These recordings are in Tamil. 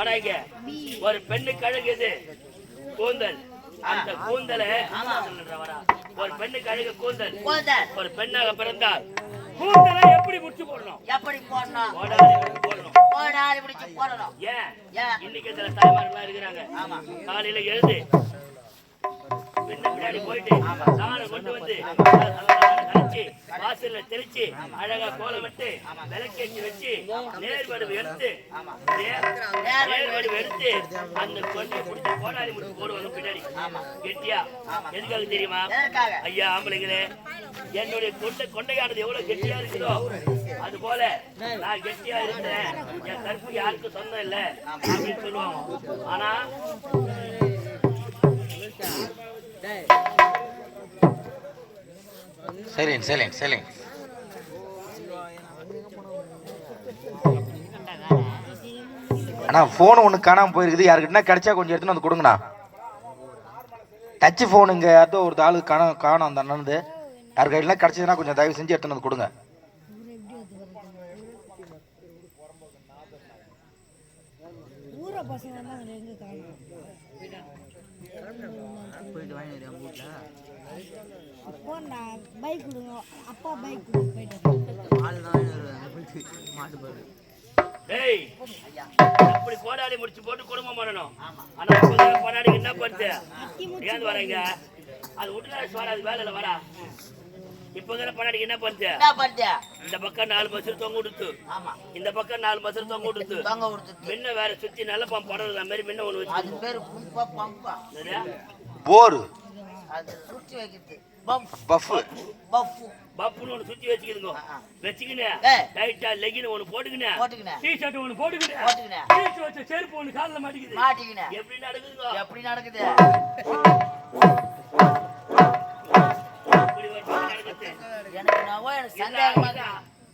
ஒரு பெண்ணுக்கு அழகுது கூந்தல். அந்த கூந்தலை ஒரு பெண்ணுக்கு அழகு கூந்தல். ஒரு பெண்ணாக பிறந்தால் கூந்தலை எப்படி முடிச்சு போடணும்? எப்படி போடணும்? போடணும். ஏன் இன்னைக்கு சில தாய்மார்களா இருக்கிறாங்க, காலையில எழுந்து பின்னாடி போயிட்டு சாணம் கொண்டு வந்து கழிச்சு வாசல்ல தெளிச்சு அழகா கோலமிட்டு விளக்கேற்றி வச்சு நேர்வடுவு எடுத்து அந்த கொண்டை பிடிச்சி கோடாலி முடிச்சு போடுவாங்க பின்னாடி கெட்டியா. எதுக்காக தெரியுமா? ஐயா ஆம்பளைங்களே, என்னுடைய கொண்டையானது எவ்வளவு கெட்டியா இருக்குதோ அது போல நான் கெட்டியா இருக்கிறேன், என் கற்பு யாருக்கும் சொந்தம் இல்லை அப்படின்னு சொல்லுவாங்க. ஆனா சைலண்ட். அண்ணா போன் ஒண்ணு காணாம போயிருக்குது, யாருக்கிட்ட கிடைச்சா கொஞ்சம் எடுத்துன்னு வந்து கொடுங்கண்ணா. டச் போனுங்க அதோ ஒரு ஆளு காணும் அந்த அண்ணன், யாருக்கு எல்லாம் கிடைச்சதுன்னா கொஞ்சம் தயவு செஞ்சு எடுத்துன்னு வந்து கொடுங்க. அப்படி கோடாலி முடிச்சு போட்டு குடும்பம் பண்ணணும். ஆனா கொண்டாடி என்ன பண்ணுது ஏன் வரீங்க? அது விட்டுல அது வேலையில வரா. இப்ப பண்ணாடிக்கு என்ன பண்ணுது? இந்த பக்கம் 4 பஸ் தொங்க விடுத்து, இந்த பக்கம் 4 பஸ் தொங்க விடுத்து, முன்ன வேற சுத்தி நல்ல பம்ப் படுறது மாதிரி முன்ன ஒண்ணு வச்சு போர் பப்புன்னு ஒண்ணு சுத்தி வச்சுக்கிதுங்க. வச்சுக்கினேன் டைட்டா லெகின் ஒண்ணு போட்டுக்கினேன், டி-ஷர்ட் ஒண்ணு போட்டுக்கினேன், டீ வச்ச செருப்பு ஒண்ணு கால்ல மாட்டிக்குது. எப்படி நடக்குது?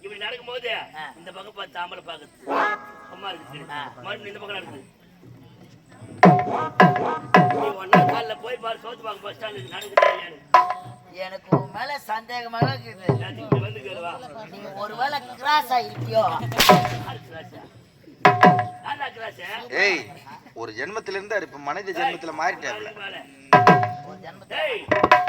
இப்படி நடக்கும்போது இந்த பக்கம் பார்த்து தாமரை பாக்குது, அம்மா இருக்கு, மறுபடியும் இந்த பக்கம் நடக்குது. ஒன்னா காலில போய் பாரு, சோத்து பாக்க பஸ் ஸ்டாண்ட் நடக்குது. எனக்கு மேல சந்தேகமாக இருக்குது. வந்து கேளுவா, நீங்க ஒருவேளை கிராஸ் ஆகிருப்பியோ? ஏய், ஒரு ஜென்மத்துல இருந்தா இப்ப மனித ஜென்மத்துல மாறிட்டாப்ல.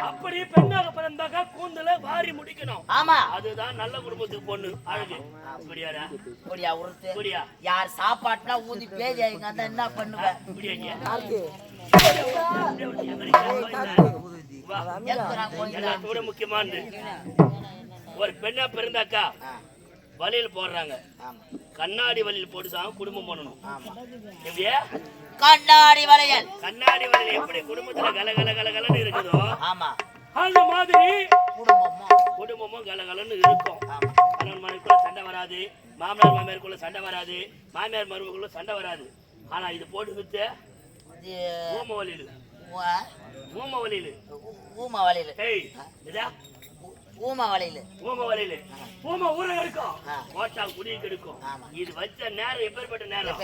அப்படி பெண்ணாக பிறந்தாக்கா கூந்தல வாரி முடிக்கணும். ஆமா, அதுதான் நல்ல குடும்பத்துக்கு பொண்ணு அழகு. அப்படியா உருத்து யார் சாப்பாட்டுனா ஊதி பேஜ் ஆயிங்க என்ன பண்ணுவேன்? எல்லாத்தோட முக்கியமானது, ஒரு பெண்ணா பிறந்தாக்கா வலையில் போடுறாங்க, கண்ணாடி வலையில் போட்டுதான் குடும்பம் பண்ணணும். எப்படியா? கண்ணாடி வளையல் எப்படி குடும்பத்துல கலகலன்னு இருக்குதோ ஆமா அந்த மாதிரி குடும்பமும் கலகலன்னு இருக்கும். கணவன் மனைவிக்குள்ள சண்டை வராது, மாமனார் மாமியாருக்குள்ள சண்டை வராது, மாமியார் மருமகளுக்குள்ள சண்டை வராது. ஆனா இது போட்டு வித்து இது வச்ச நேரம் எப்பேற்பட்ட நேரம்.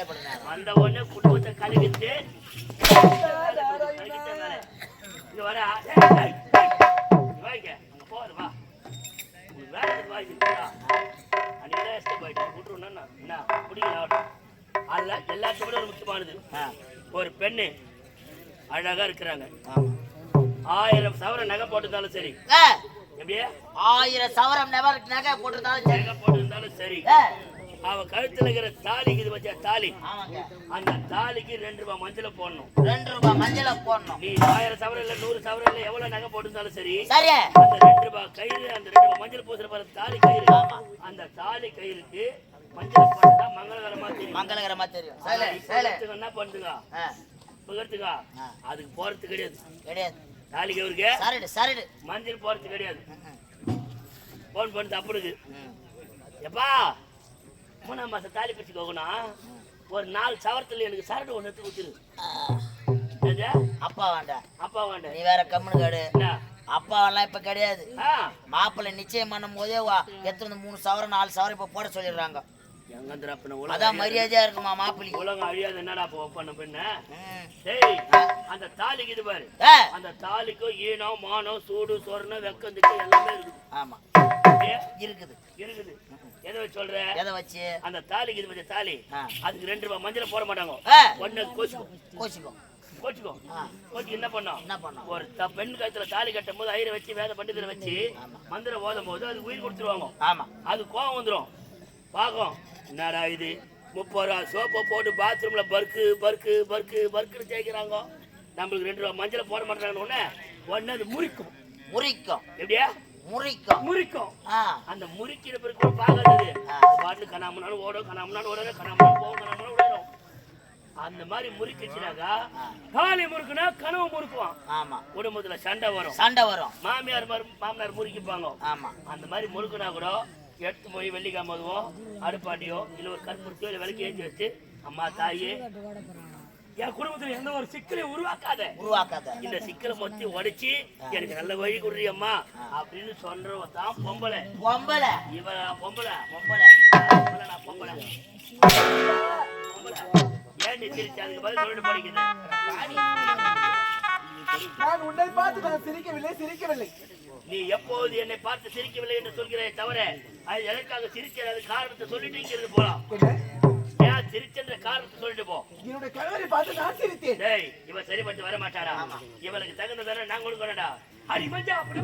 வந்த உடனே குடும்பத்தை கலகிட்டு வர போறவா எல்லாத்தையும் ஒரு முக்கியமானது, ஒரு பெண்ணு அழகா இருக்கிறாங்க, 1000 சவரம் நகை போட்டிருந்தாலும் சரி, எப்படியே 1000 சவரம் நகை போட்டிருந்தாலும் சரி, அவ கழுத்துல இருக்கிற தாலிக்கு இது வச்ச தாலி, அந்த தாலிக்கு 2 ரூபாய் மஞ்சள போடணும். 2 ரூபாய் மஞ்சள போடணும். நீ 1000 சவரம் இல்ல 100 சவரம் இல்ல எவ்வளவு நகை போட்டிருந்தாலும் சரி, அந்த 2 ரூபாய் கயிறு, அந்த 2 ரூபாய் மஞ்சள் பூசுற பாரு தாலி கயிறு, அந்த தாலி கயிறுக்கு மஞ்சள் போட்டா மங்களகரமா தெரியும். என்ன பண்ணுங்க புகழ்த்துக்கா, அதுக்கு போறது கிடையாது. தாலி கயிறுக்கு மஞ்சள் போறது கிடையாது. போன் பண்ணு தப்புனுக்கு, எப்பா 3ஆம் மாசம் தாலி பிடிச்சு போகணும், ஒரு 4 சவரத்துல எனக்கு சரடு ஒண்ணு எடுத்து ஊத்திரு. அப்பா வேண்டாம், நீ வேற கம்முனு காடு. அப்பா எல்லாம் இப்ப கிடையாது. மாப்பிள்ளை நிச்சயம் பண்ணும் போதே எத்தனை 3 சவரம் 4 சவரம் இப்ப போட சொல்லிடுறாங்க. அதான் மரியாதையா இருக்குமா மாப்பிள்ளை. உலகம் அழியாது என்னடா பண்ண பெண்ண. அந்த தாலிக்கு இது பாரு, அந்த தாலிக்கும் ஈனம் மானம் சூடு சொரணம் வெக்கம் திட்டம் எல்லாமே இருக்குது. ஆமா இருக்குது. எதை வச்சு சொல்ற? எதை வச்சு? அந்த தாலிக்கு இது வச்ச தாலி, அதுக்கு 2 ரூபாய் மஞ்சள் போட மாட்டாங்க. ஒண்ணு கோச்சிக்கும். கோச்சிக்கு என்ன பண்ணோம்? ஒரு பெண் கழுத்துல தாலி கட்டும் போது ஐயரை வச்சு வேத பண்டிதரை வச்சு மந்திரம் ஓதும் போது அது உயிர் கொடுத்துருவாங்க. ஆமா, அது கோவம் வந்துடும். பாகம் என்னடா இது 30 ரூபா சோப்பை போட்டு பாத்ரூம்ல பர்க்குன்னு தேய்க்கிறாங்க, நம்மளுக்கு 2 ரூபா மஞ்சள் போட மாட்டாங்க. உடனே அது முறிக்கும். எப்படியா முறிக்கும். அந்த முறிக்கிற பிறகு பாக்காது, பாட்டு கனாமனாலும் ஓடும், கனாமனாலும் ஓடும், கனாமனாலும் போகும், கனாமனாலும் ஓடும். அந்த மாதிரி முறிக்கிச்சுனாக்கா காலி முறுக்குனா கனவு முறுக்குவான். ஆமா, குடும்பத்துல சண்டை வரும். மாமியார் முறுக்கிப்பாங்க. ஆமா, அந்த மாதிரி முறுக்குனா கூட எடுத்து போய் வெள்ளிக்காமதுவோ அடுப்பாட்டியோ இல்ல ஒரு கற்பூரத்தையோ இல்ல விளக்கு ஏற்றி வச்சு, அம்மா தாயே என் குடும்பத்துல எந்த ஒரு சிக்கலையும் உருவாக்காத, இந்த சிக்கலை மொத்தி உடைச்சு எனக்கு நல்ல வழி கொடுறி அம்மா அப்படின்னு சொல்றவன் தான் பொம்பளை. இவ பொம்பளை. நான் பொம்பளை. ஏன் நீ சிரிச்சு அதுக்கு பதில் சொல்லிட்டு படிக்குது? நான் உன்னை பார்த்து நான் சிரிக்கவில்லை. நீ எப்போது என்னை பார்த்து சிரிக்கவில்லை என்று சொல்கிறே தவிர அது எதற்காக சிரிச்ச அது காரணத்தை சொல்லிட்டு போலாம். ஏன் சிரிச்சன்ற காரணத்தை சொல்லிட்டு போ. என்னுடைய கணவரை பார்த்து நான் சிரித்தேன். டேய், இவன் சரி பண்ணி வர மாட்டாரா? இவனுக்கு தகுந்ததானே நான் கொடுக்கறடா. அடி மஞ்சா அப்படி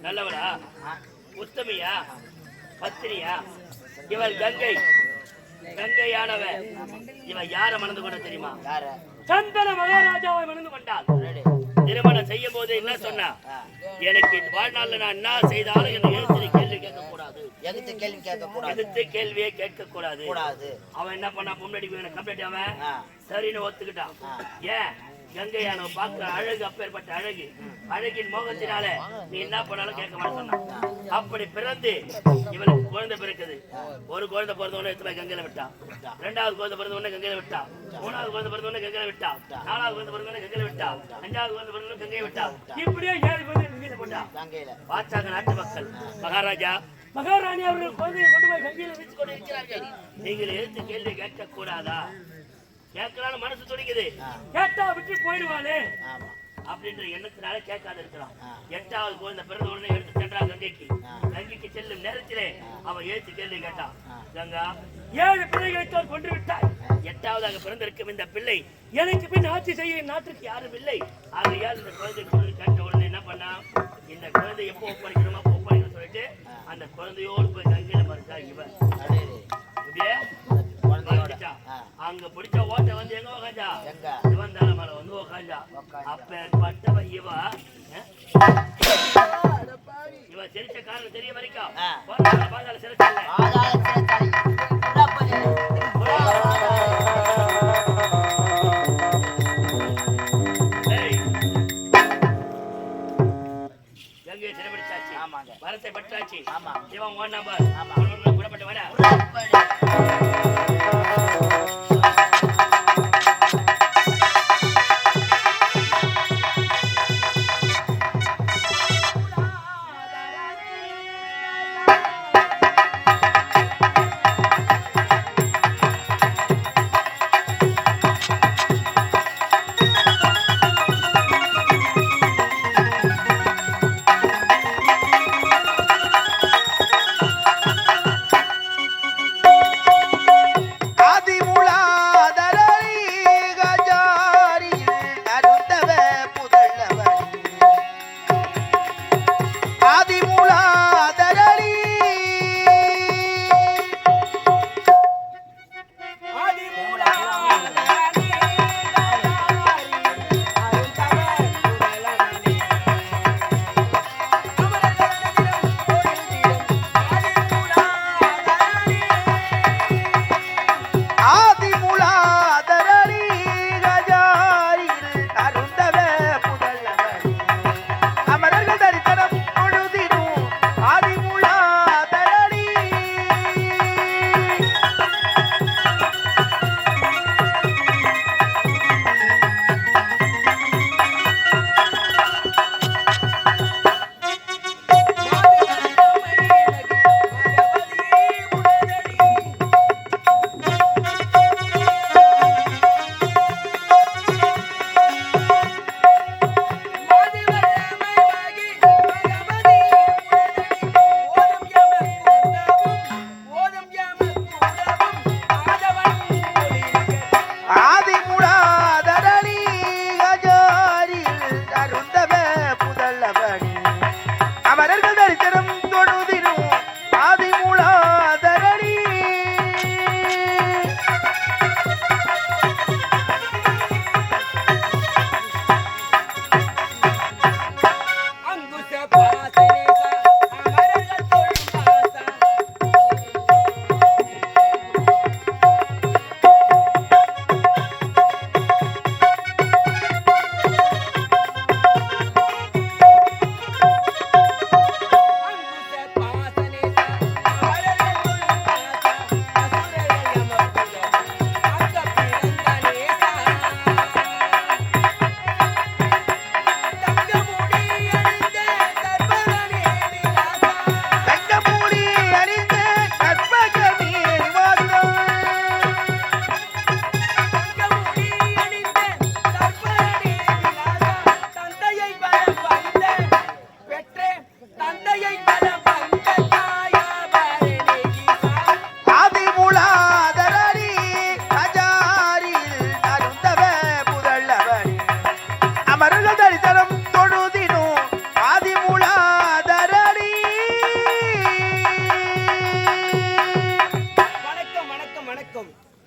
நல்லவளா? உத்தமியா? பத்தினியா? இவள் கங்கையானவ. இவன் யார மணந்து கொண்ட தெரியுமா? சந்தன மகாராஜாவை மணந்து கொண்டாள். திருமணம் செய்யும் போது என்ன சொன்னா? எனக்கு வாழ்நாள்ல நான் என்ன செய்தாலும் என்ன எழுத்து கேள்வி கேட்க கூடாது. அவன் என்ன பண்ணா? முன்னாடி கம்ப்ளீட் அவன் சரின்னு ஒத்துக்கிட்டான். ஏன்? கங்கையானவ பார்க்க அழகு, அப்பேற்பட்ட அழகு, அழகின் மோகத்தினால நீ என்ன பண்ணாலும் கேட்க மாட்டான். அப்படி பிறந்து இவனுக்கு குழந்தை பிறக்குது. ஒரு குழந்தை பிறந்த உடனே எத்தனை கங்கையில விட்டான். 2வது குழந்தை பிறந்த உடனே கங்கையில விட்டான். 3வது குழந்தை பிறந்த உடனே கங்கையில விட்டான். 4வது குழந்தை பிறந்த உடனே கங்கையில விட்டான். 5வது குழந்தை பிறந்த உடனே கங்கையை விட்டான். இப்படியே 7 குழந்தை கங்கையில போட்டான். பார்த்தாங்க நாட்டு மக்கள். மகாராஜா மகாராணி அவர்கள் குழந்தையை கொண்டு போய் கங்கையில வீச்சு கொண்டு இருக்கிறார்கள். நீங்கள் எழுத்து கேள்வி கேட்க கூடாதா? கேட்கலான்னு மனசு துடிக்குது. கேட்டா விட்டு போயிடுவானே. அப்படின்ற எண்ணத்தினால கேட்காத இருக்கிறான். 8வது குழந்தை பிறந்த உடனே எடுத்து சென்றான் கங்கைக்கு. கங்கைக்கு செல்லும் நேரத்திலே அவன் ஏற்று கேள்வி கேட்டான். கங்கா, 7 பிள்ளைகளை கொன்று விட்டாய். 8வதாக பிறந்திருக்கும் இந்த பிள்ளை எனக்கு பின் ஆட்சி செய்ய நாட்டுக்கு யாரும் இல்லை. ஆகையால் இந்த குழந்தை கேட்ட உடனே என்ன பண்ணா, இந்த குழந்தை எப்போ ஒப்படைக்கணுமா அப்போ ஒப்படைக்கணும்னு சொல்லிட்டு அந்த குழந்தையோடு போய் கங்கையில மறுத்தா இவன். அங்க பிடிச்ச ஓட்டை வந்து எங்க உக்காஞ்சா, இவன் தலை மேல வந்து உக்காஞ்சா. அப்பேற்பட்டவன் இவன் சிரிச்ச காரணம் தெரிய வரைக்கும் பாதாள சிரிச்சல்ல. கங்கையை சிறைபிடிச்சாச்சு, வரத்தை பற்றாச்சு. இவன் ஓன் நம்பர் கூடப்பட்ட வர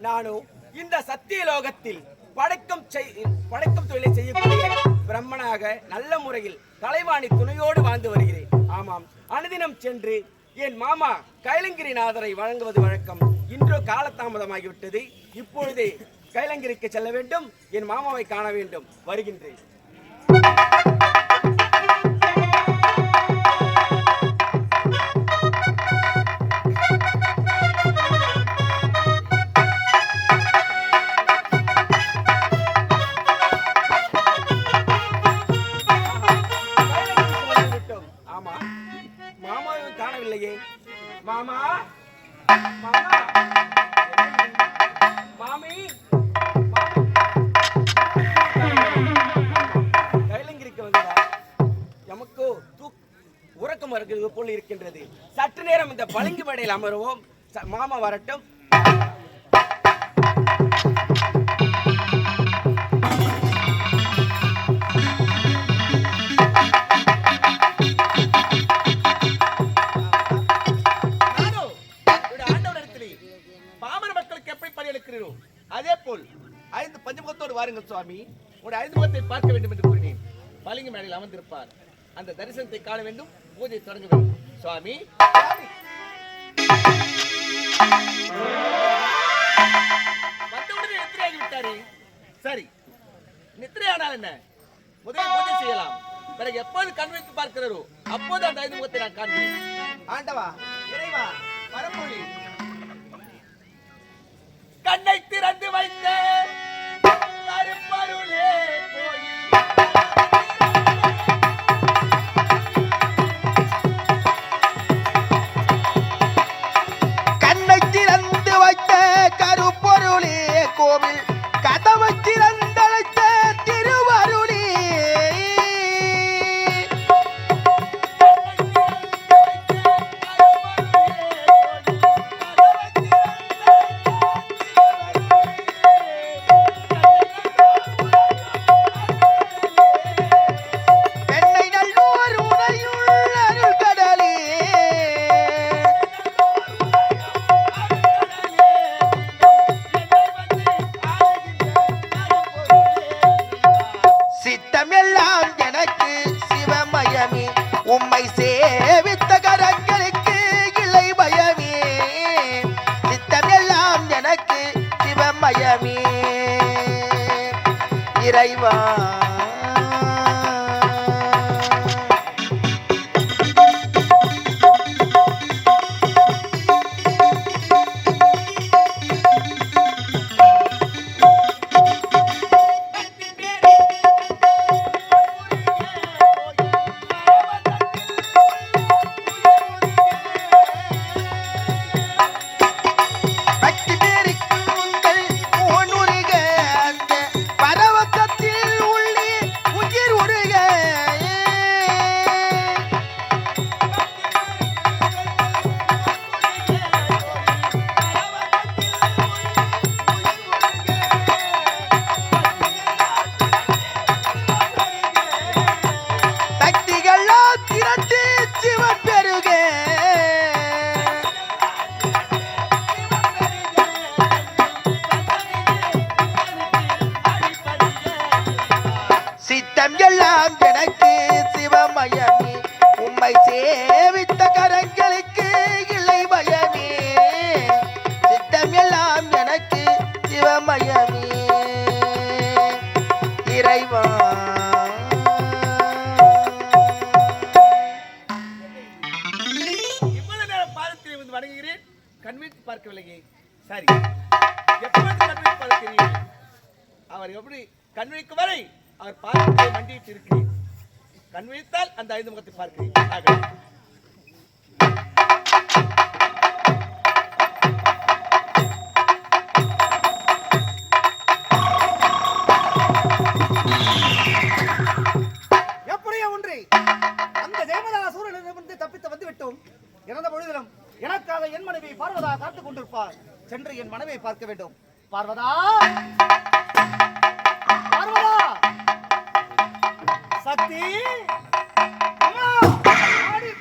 நானும் இந்த சத்தியலோகத்தில் படைக்கும் தொழிலை செய்யக்கூடிய பிரம்மனாக நல்ல முறையில் தலைவாணி துணையோடு வாழ்ந்து வருகிறேன். ஆமாம், அனுதினம் சென்று என் மாமா கைலங்கிரிநாதரை வழங்குவது வழக்கம். இன்றோ காலதாமதமாகிவிட்டது. இப்பொழுதே கைலங்கிரிக்கு செல்ல வேண்டும், என் மாமாவை காண வேண்டும். வருகின்றேன். மாமா, மாமா, மாமி, வருவது போல் இருக்கின்றது. சற்று நேரம் இந்த பளிங்கு மேடையில் அமருவோம். மாமா வரட்டும். அதே போல் 5 பஞ்சமுகத்தோடு வாருங்கள் சுவாமி. உடைய 5 முகத்தை பார்க்க வேண்டும் என்று கூறினேன். பளிங்கு மேடையில் அமர்ந்திருப்பார். அந்த தரிசனத்தை காண வேண்டும். பூஜை தொடங்க வேண்டும் சுவாமி. வந்தவுடனே நித்திரையாகி விட்டாரே. சரி, நித்திரையானால் என்ன? முதலில் பூஜை செய்யலாம். பிறகு எப்போது கண் வைத்து பார்க்கிறாரோ அப்போது அந்த 5 முகத்தை நான் காண்பேன். ஆண்டவா, இறைவா, பரம்பொழி, கண்ணை திறந்து வைத்த கருப்பருளே போய் கண்ணை திறந்து வைத்த கருப்பொருளே கோவில் கதவை திறந்தழைத்த திருவருளே உம்மை சேவித்த கரங்களுக்கு இல்லை பயமே. சித்தமெல்லாம் எனக்கு சிவமயமே. இறைவா சித்தம் எல்லாம் எனக்கு சிவமயமே. உம்மை சேவித்த கரங்களுக்கு இல்லை பயமே. சித்தம் எல்லாம் எனக்கு சிவமயமே. இறைவா இவ்வளவு நேரம் பாதத்தில் வந்து வணங்குகிறேன். கண்வித்து பார்க்கவில்லையே. சரி, எப்போது கண்வித்து பார்க்கிறீர்கள்? அவர் எப்படி கண்விக்கும் வரை அவர் பாதத்தை மண்டியிட்டு இருக்கிறேன். கண்வித்தால் அந்த 5 முகத்தை பார்க்கிறேன். எப்படியோ ஒன்று அந்த ஜெயமதாசூரனிடமிருந்து தப்பித்து வந்து விட்டோம். இறந்த பொழுதிலும் எனக்காக என் மனைவி பார்வதா காத்துக் கொண்டிருப்பார். சென்று என் மனைவியை பார்க்க வேண்டும். பார்வதா, பார்வதா, சக்தி, அம்மா, ஆடி,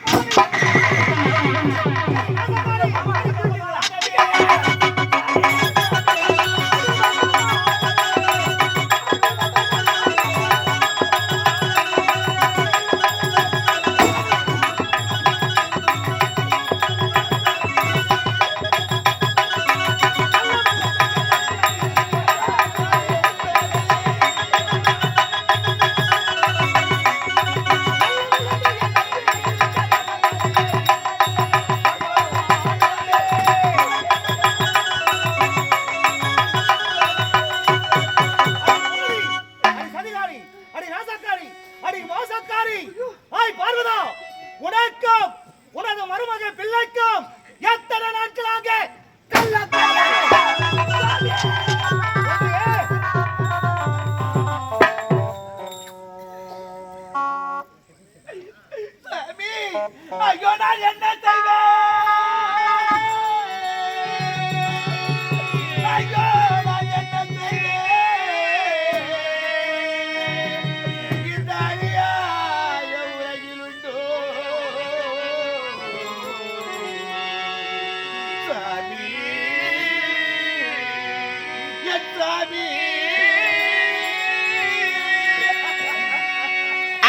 சாமி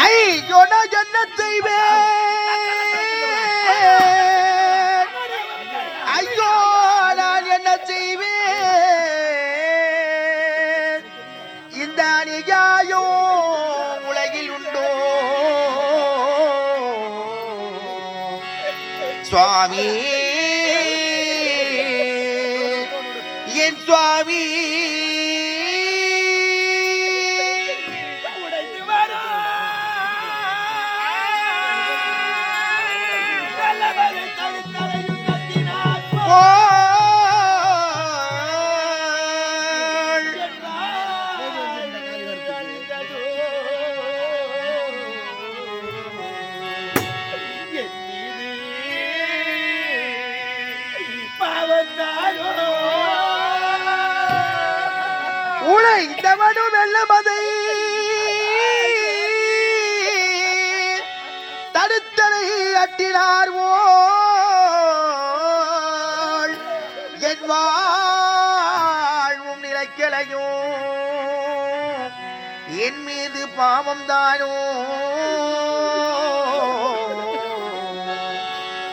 ஐயோ நான் என்ன செய்வேன், ஐயோ நான் என்ன செய்வேன், இந்த அநியாயம் உலகில் உண்டோ சுவாமி, என் சுவாமி. உழைத்தவனும் வெல்லமதை தடுத்தனை அட்டினார் போல் என் வாழ்வும் நிலைக்கலையோ, என் மீது பாவம் தானோ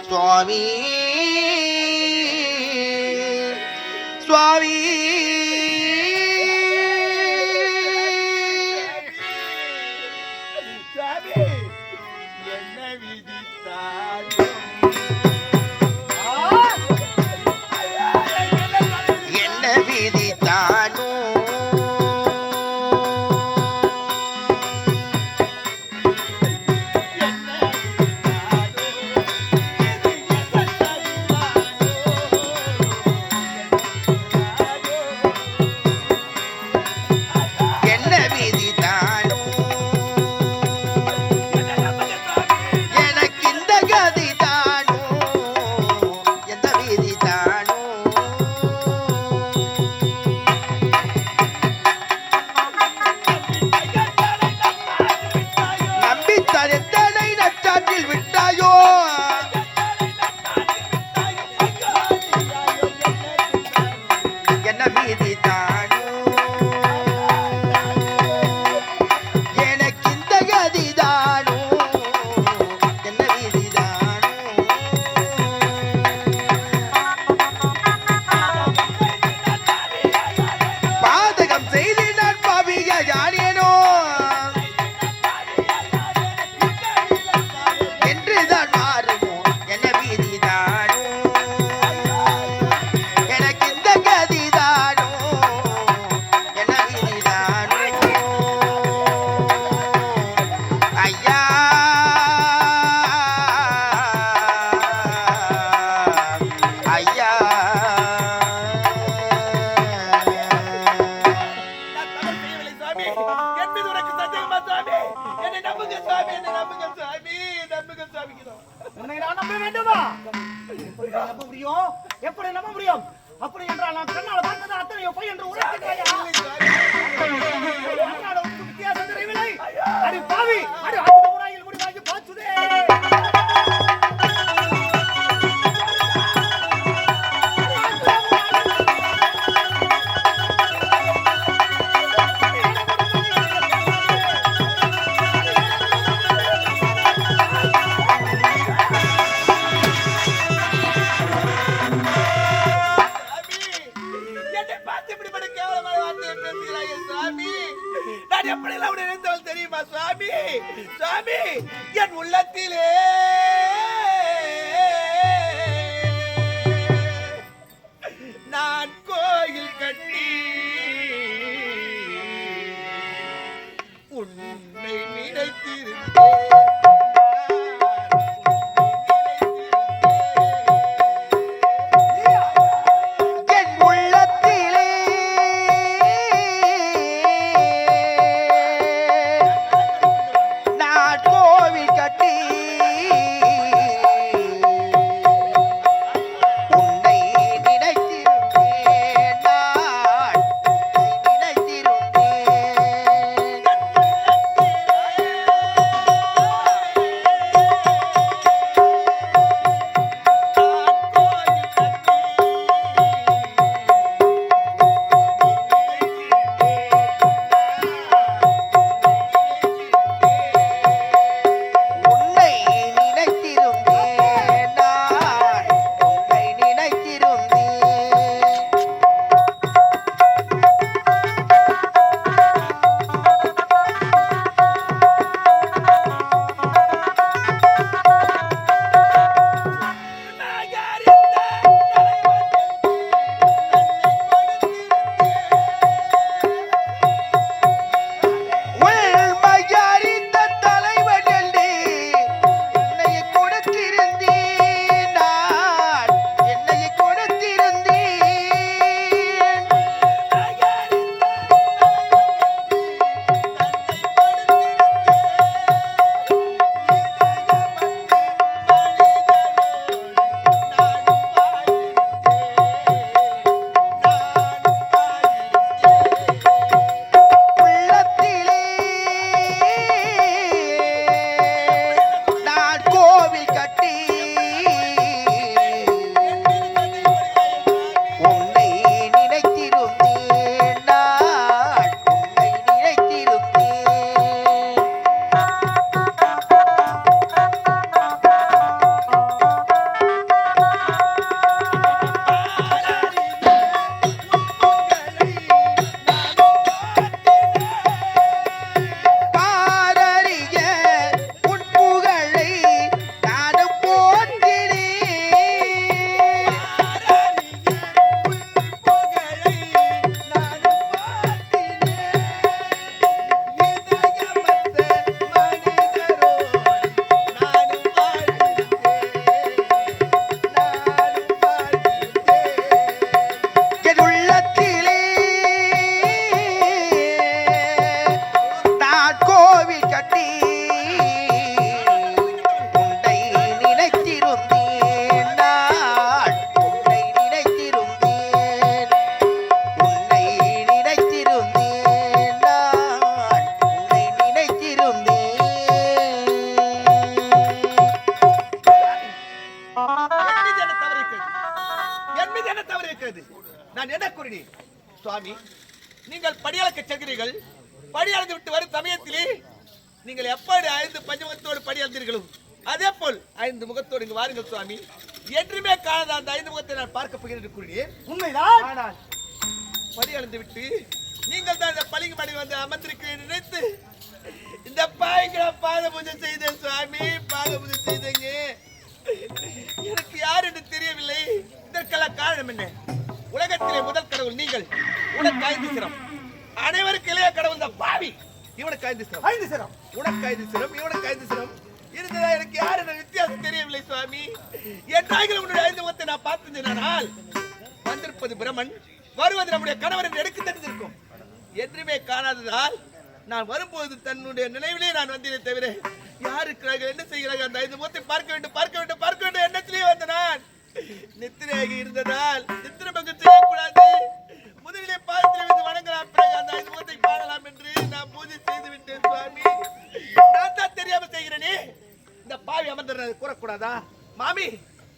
சுவாமி, சுவாமி. என்ன விதி தானோ என்ன விதி தானோ எனக்கு இந்த கதி தானோ, எந்த விதி தானோ நம்பித்தான் எத்தனை நச்சாற்றில் விட்டாயோ, என்ன விதி தானோ எனக்கு இந்த கதி தானோ, என்ன விதி தானோ பாதகம் செய்து நான் பாவிய யானேனோ என்றுதான் மாறுமோ, என்ன விதி தானோ எனக்கு இந்த கதி தானோ, என்ன விதி தானோ ஐயா ஐயா. நான் தவறு செய்யவில்லை சாமி. என் மீது உனக்கு சந்தேகமா சாமி? என்னை நம்புங்க சாமி, என்னை நம்புங்க சாமி, நம்புங்க சாமிக்கிறோம். உன்னை நான் நம்ப வேண்டுமா? எப்படி நான் நம்ப முடியும்? எப்படி நம்ப முடியும்? அப்படி என்றால் நான் கண்ணால் பார்த்தது அத்தனையோ பொய் என்று உரைக்கின்றாயா? கண்ணால் உனக்கு வித்தியாசம் தெரியவில்லை? அடி பாவி, அடி அந்த முறையில் முடிவாகி போச்சுதே. என்னை பார்த்து இப்படிப்பட்ட கேவலமான வார்த்தையை பேசுகிறாயே சாமி. நான் எப்படியெல்லாம் உன்னை நினைத்தவள் தெரியுமா சாமி? சாமி, என் உள்ளத்திலே நான் கோயில் கட்டி உன்னை நினைத்திருந்தேன். என் உள்ளத்திலே நான் கோவில் கட்டி அளக்க செல்கிறீர்கள். படி அளந்து விட்டு வரும் சமயத்திலே நீங்கள் எப்படி 5 பஞ்சமுகத்தோடு படி அளந்தீர்களோ அதே போல் 5 முகத்தோடு இங்கு வாருங்கள் சுவாமி. என்றுமே காணாத அந்த 5 முகத்தை நான் பார்க்க போகிறேன் கூறினேன். உண்மைதான். ஆனால் படி அளந்து விட்டு நீங்கள் தான் இந்த பளிங்கு மணி வந்து அமர்ந்திருக்கிறேன் நினைத்து இந்த பாய்கிற பாத பூஜை செய்தேன் சுவாமி. பாத பூஜை செய்தேங்க. எனக்கு யார் என்று தெரியவில்லை. இதற்கெல்லாம் காரணம் என்ன? உலகத்திலே முதல் கடவுள் நீங்கள். உனக்கு 5 சிரம். அனைவருக்கு இளைய கடவுள் இந்த பாவி. இவனுக்கு 5 சிரம். 5 சிரம். உனக்கு 5 சிரம், இவனுக்கு 5 சிரம். இருந்ததா எனக்கு யார் என்ற வித்தியாசம் தெரியவில்லை சுவாமி. என்றாகிலும் உன்னுடைய 5 முகத்தை நான் பார்த்திருந்தேனால் வந்திருப்பது பிரமன், வருவது நம்முடைய கணவர் என்று எனக்கு தெரிந்திருக்கும். என்றுமே காணாததால் நான் வரும்போது தன்னுடைய நினைவிலே நான் வந்தேனே தவிர யார் இருக்கிறார்கள், என்ன செய்கிறார்கள், அந்த 5 முகத்தை பார்க்க வேண்டும் பார்க்க வேண்டும் பார்க்க வேண்டும் எண்ணத்திலே வந்த நான் நித்திரையாகி இருந்ததால் நித்திரபங்கம் செய்யக்கூடாது. முதலிலே பாதத்தில் வந்து வணங்கலாம், பிறகு அந்த 5 முகத்தை பாடலாம் என்று நான் பூஜை செய்து விட்டேன் சுவாமி. நான் தான் தெரியாம செய்கிறேனே. இந்த பாவி அமர்ந்த கூறக்கூடாதா? மாமி,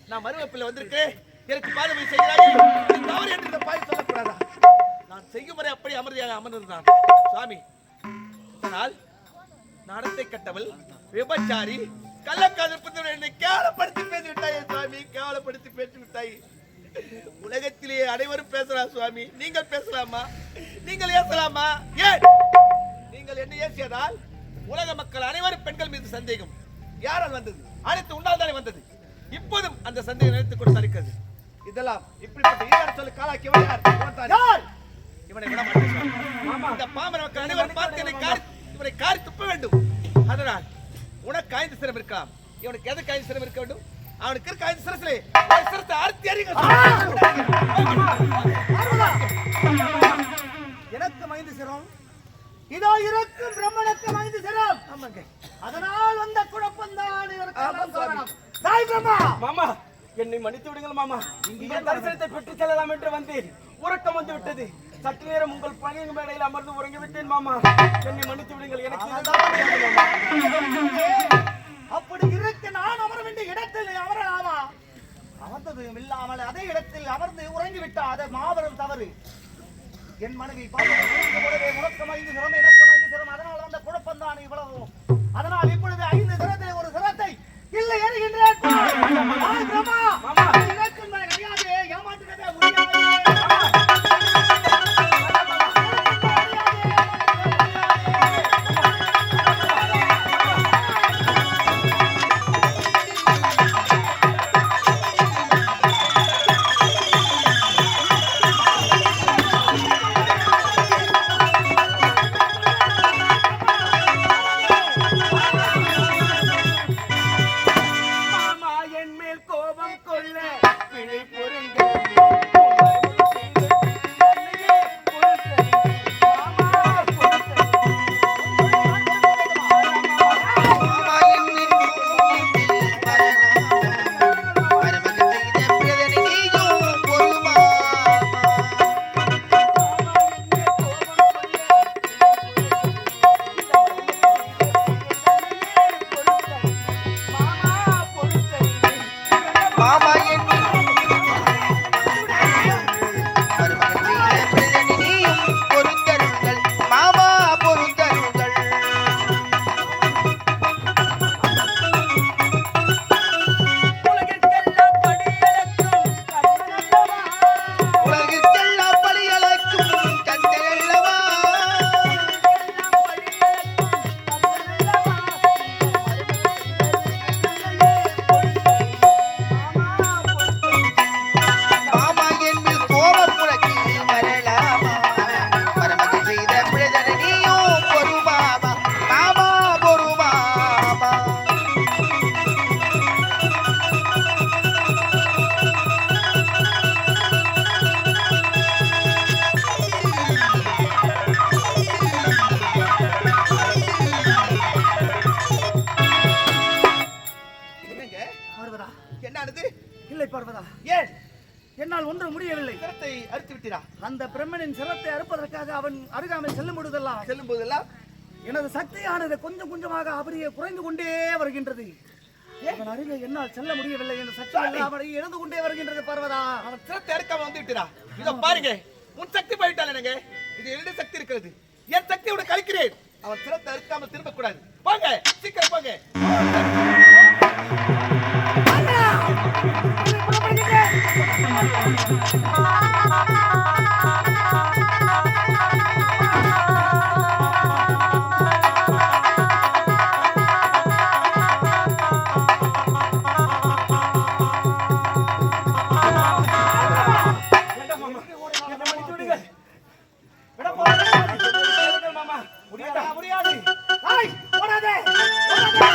நான் மருவப்பிள்ளை வந்திருக்கேன், எனக்கு பாதமை செய்கிறார்கள் தவறு என்று இந்த பாவி சொல்லக்கூடாதா? நான் செய்யும் முறை அப்படி அமர்தியாக அமர்ந்திருந்தான் சுவாமி. ஆனால் நடத்தை கட்டவள், விபச்சாரி, கள்ளக்காதல் புத்தர் என்னை கேவலப்படுத்தி பேசி விட்டாயே சுவாமி. கேவலப்படுத்தி பேசி விட்டாய். உலகத்திலே அனைவரும் பேசலாம் சுவாமி. நீங்கள் பேசலாமா? நீங்கள் ஏசலாமா? ஏன் நீங்கள் என்ன ஏசியதால் உலக மக்கள் அனைவரும் பெண்கள் மீது சந்தேகம் யாரால் வந்தது? அனைத்து உண்டால் தானே வந்தது. இப்போதும் அந்த சந்தேகம் நினைத்துக் கொண்டு இருக்கிறது. இதெல்லாம் இப்படிப்பட்ட ஈரார் சொல்லி காலாக்கியவன் யார்? இவனை விட மாட்டேன். இந்த பாமர மக்கள் அனைவரும் பார்த்து இவனை காரி துப்ப வேண்டும். அதனால் உனக்கு 5 சிரம் இருக்கலாம். இவனுக்கு எதுக்கு 5 சிரம் இருக்க வேண்டும்? அவனுக்கு இருக்க 5 சிரத்திலே ஒரு சிரத்தை அறுத்தி அறிங்க. எனக்கு 5 சிரம், இதோ இருக்கும் பிரம்மனுக்கு 5 சிரம். ஆமாங்க. அதனால் வந்த குழப்பம் தான் இதற்கு காரணம். தாய் பிரம்மா, மாமா என்னை மன்னித்து விடுங்கள் மாமா. இங்கே தரிசனத்தை பெற்று செல்லலாம் என்று வந்தேன். உறக்கம் வந்து விட்டது. சற்று நேரம் உங்கள் பணியின் மேடையில் அமர்ந்து உறங்கி விட்டேன் மாமா. என்னை மன்னித்து விடுங்கள். எனக்கு அப்படி இருக்க நான் அமர வேண்டிய இடத்தில் அமரலாமா? அமர்ந்ததும் இல்லாமல் அதே இடத்தில் அமர்ந்து உறங்கி விட்டா அது மாபெரும் தவறு. என் மனைவி உனக்கு 5 சிரம், எனக்கு 5 சிரம். அதனால் அந்த குழப்பம் தான் இவ்வளவு. அதனால் இப்பொழுது 5 சிரத்தில் ஒரு சிரத்தை இல்லை ஏறுகின்றேன். ஏமாற்றுகிறதே முடியாது. என்னால் ஒன்றும் முடியவில்லை. சிரத்தை அறுத்து விட்டீரா? அந்த பிரம்மனின் சிரத்தை அறுப்பதற்காக அவன் அருகாமல் செல்லும் போதெல்லாம் எனது சக்தியானது கொஞ்சம் கொஞ்சமாக அப்படியே குறைந்து கொண்டே வருகின்றது. அவன் அருகே என்னால் செல்ல முடியவில்லை. என் சக்தி அவனை இழந்து கொண்டே வருகின்றது. பார்வதா, அவன் சிரத்தை அறுக்காம வந்து விட்டீரா? இதோ பாருங்க, உன் சக்தி போயிட்டால் எனக்கு இது 2 சக்தி இருக்கிறது. என் சக்தியோட கழிக்கிறேன். அவன் சிரத்தை அறுக்காமல் திரும்ப கூடாது. போங்க, சீக்கிரம் போங்க. முடியாது. ஐய், ஓடாதே. ஓடாதே.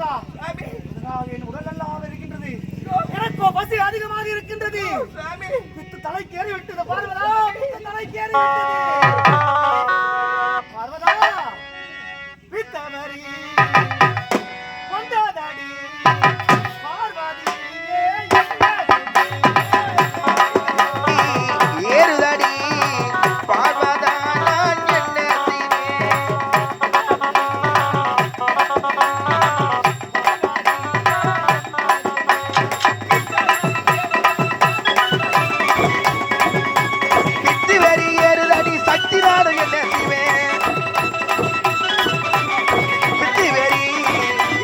பார்வதா இதனால் என் உடல் எல்லாம் இருக்கின்றது எனக்கோ பசி அதிகமாக இருக்கின்றது பித்து தலைக்கேறி விட்டது பார்வதா பித்து தலைக்கேறி விட்டது பார்வதா பித்தவரி வந்தாதடி பார்வதி ஏறுதடி பார்வதா நான் என்ன செய்வேன் பித்து வெறி ஏறுதடி சக்தி நாடு என்ன செய்வேன் பித்து வெறி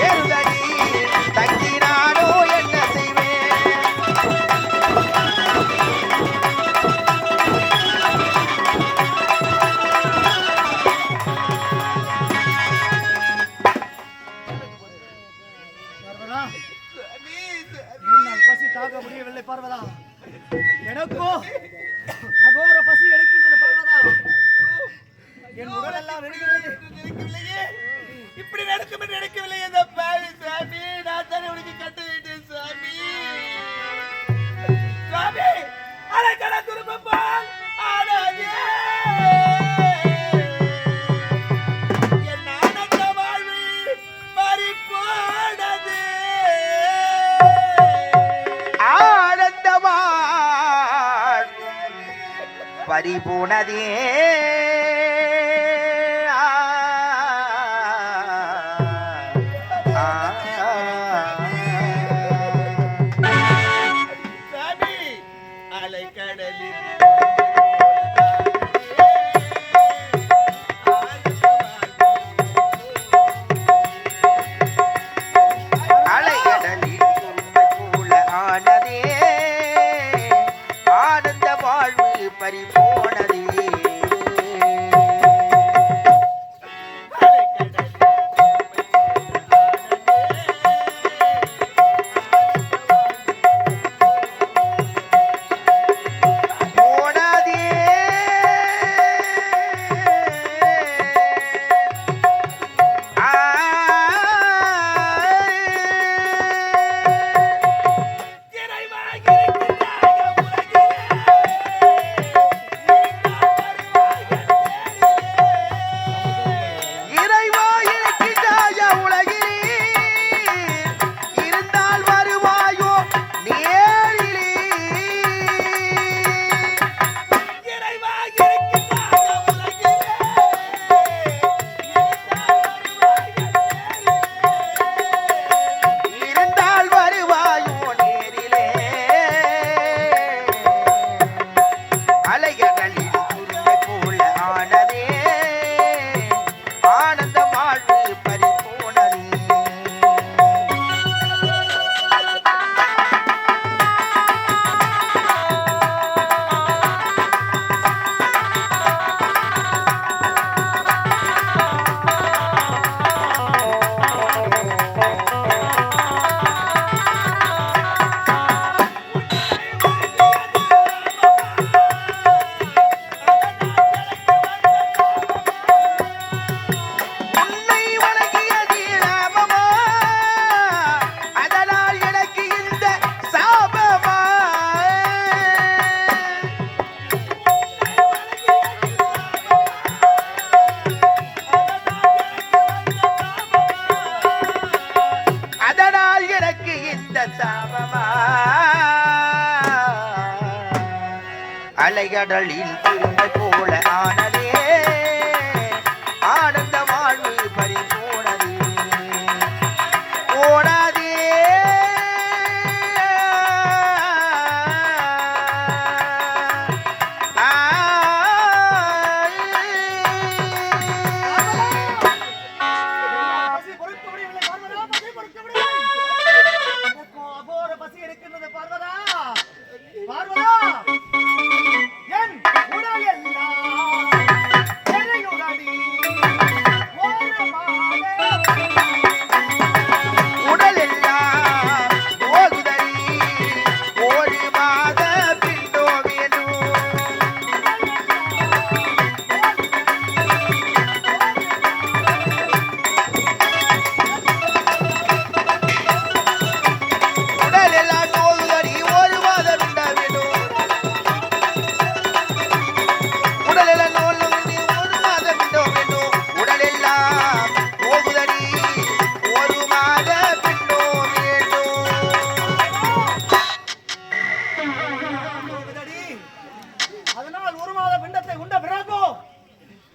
ஏறுதடி சக்தி நாடோ என்ன செய்வேன் பார்வதா என்னால் பசி தாங்க முடியவில்லை பார்வதா எனக்கோ அகோர பசி எடுக்கின்றது பார்வதா என் உடல் எல்லாம் வெறுகிறது இப்படி நடக்கும் என்று நினைக்கவில்லை இந்த பாவி சாமி. நான் தானே உனக்கு கட்டு விட்டேன் சாமி. சாமி அலைக்கட திரும்பப்பால் ஆனாதே என் ஆனந்த வாழ்வு பறி போனது. ஆனந்தமாய் பறிபோனதே சாமி அலைக்கடலில் அலைகடலில் துன்பை போல ஆனதே ஆனந்த வாழ்வு பறிபோனதே போனதே இறைவா இருக்கின்றாய உலகிலே இருந்தால் வருவாயோ நேரிலே இருந்தால் வருவாயோ நேரிலே அலைகளில் துரும்பை போல ஆனதே ஆனந்த வாழ்வு பறிபோனதே உன்னை வணங்கியது லாபமா அதனால் எனக்கு இந்த சாபமா அதனால் எனக்கு இந்த சாபமா அலைகடலில் துரும்பை போல ஆனதே ஆனந்த வாழ்வு பறிபோனதே போனதே பசி பொறுக்க முடியவில்லை பார்வதா பசி பொறுக்க முடியவில்லை எனக்கோ அகோர பசி எடுக்கின்றது பார்வதா பார்வதா என்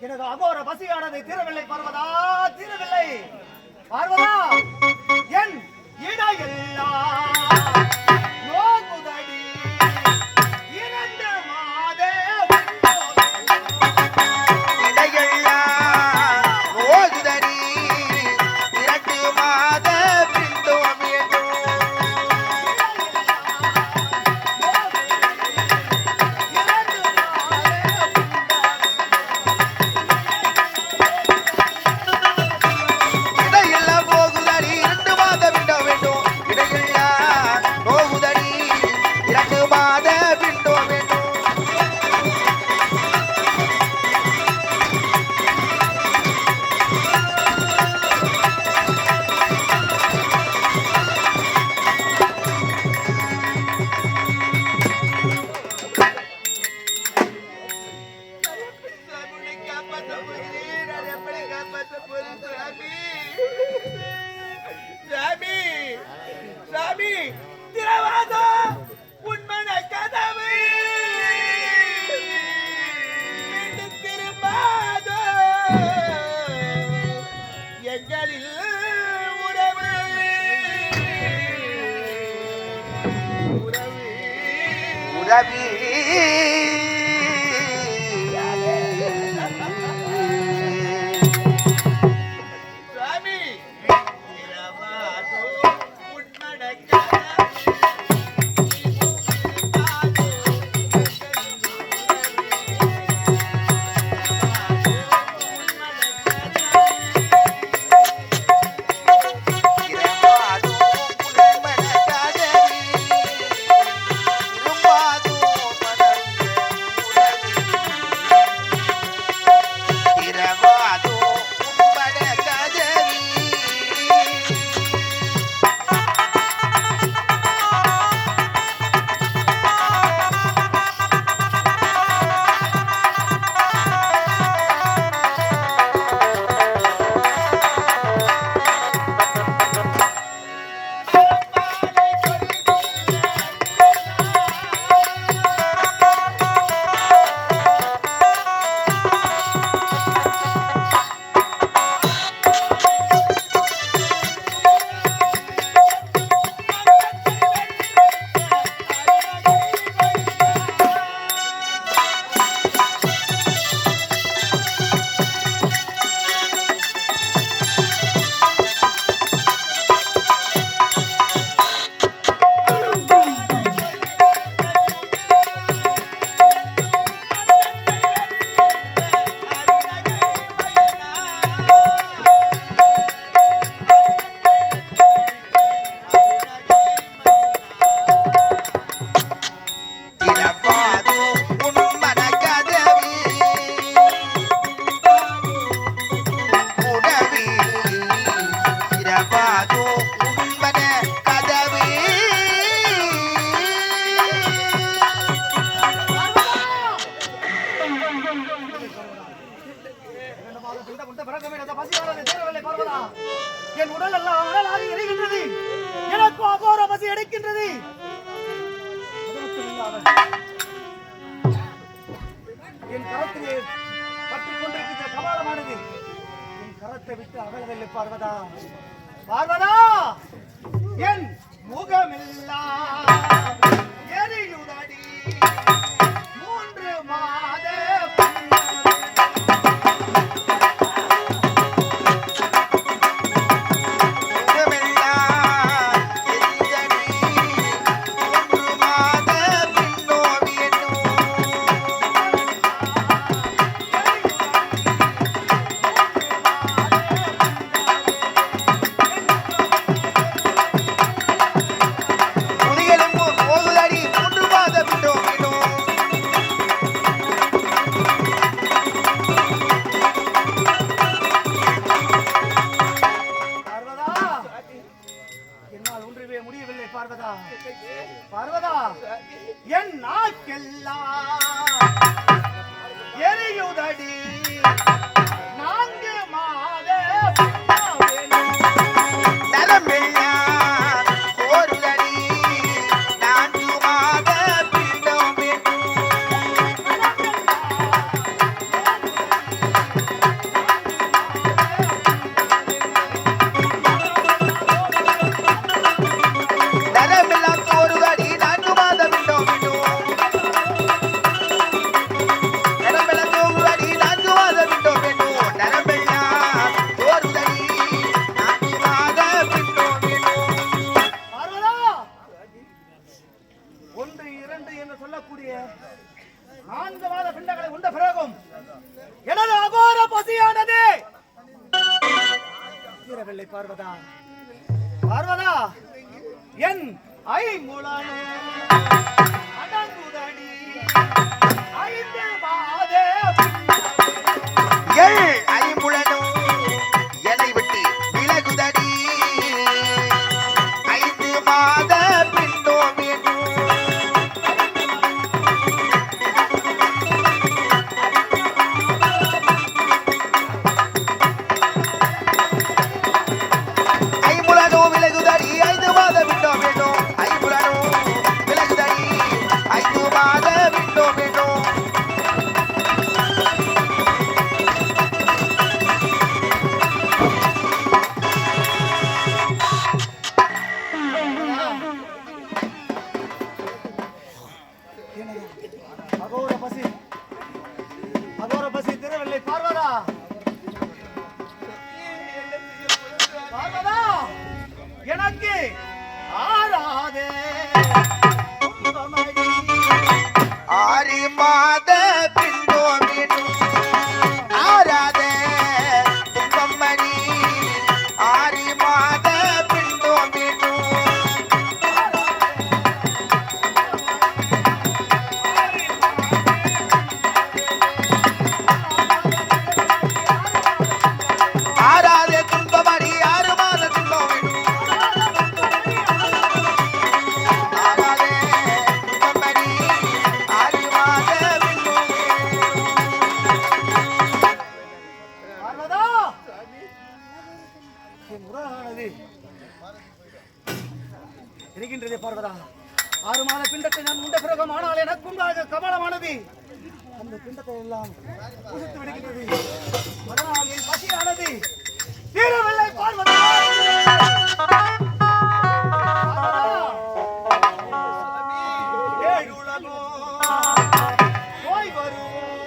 எனது அகோர பசியானது தீரவில்லை பார்வதா, தீரவில்லை பார்வதா. என் இடையெல்லாம் நோகுதடி, 2 மாத இடையெல்லாம் நோகுதடி, 2 மாத பிந்தோம் வேண்டும். இடையெல்லாம் போகுதடி, 2 மாத பிண்டோம் வேண்டும். இடையெல்லாம் நோகுதடி, 2 மாத பிண்டோம் வேண்டும். சாமி சாமி திரவாதோ உண்மன கதவை மீண்டும் திரும்பாதோ எங்களில் உறவு உறவி சாமி திரவாதோ உண்மன கதவை இரவாதோ உண்மன கதவி, இரும்பாதோ மனந்த உறவி. இரவாதோ உண்மன கதவி. இரவாதோ உண்மன கதவி, உறவி. இரவாதோ உண்மன கதவி. என் உடல் எல்லாம் அனலாகி எரிகின்றது. எனக்கு அகோர பசி எடுக்கின்றது. என் கரத்திலே பற்றிக் கொண்டிருக்கின்ற கபாலமானது என் கரத்தை விட்டு அகலவில்லை பார்வதா, பார்வதா. என் முகமெல்லாம் எரியுதடி, 3 மாத முகமெல்லாம் எரிந்தடி, 3 மாத பின்னோம் வேண்டும். முதுகெலும்பு போகுதடி, 3 மாத பின்னோம் வேண்டும். தீரவில்லை பார்வதா. பார்வதா, என் ஐம்புலனே அடங்குதடி ஐந்து மாதே எள் ஐம்புலனும் என்னை விட்டு விலகுதடி 5 மாத பின்னோ வேண்டும். ஐம்புலனோ விலகுதடி 5 மாத பின்னோ வேண்டும். ஐம்புலனோ விலகுதடி 5 மாத பின்னோ வேண்டும். அகோர பசி தீரவில்லை பார்வதா. பார்வதா, எனக்கு ஆறாதே 6 மாத பின்னோ வேண்டும். ஆராத துன்பமணி 6 மாத பின்னோ வேண்டும். ஆராத துன்பமணி 6 மாத பின்னோ வேண்டும். ஆராத துன்பமணி 6 மாத பின்னோ வேண்டும். பார்வதா, என் உறவானது இருக்கின்றதே பார்வதா. 6 மாத பிண்டத்தை நான் உண்ட பிறகும் ஆனால் எனக்கும் கமலமானது அந்த பிண்டத்தை எல்லாம் புசித்து விடுகின்றது. அதனால் என் பசியானது தீரவில்லை பார்வதா. ஏழு உலகோ போய் வருவோம்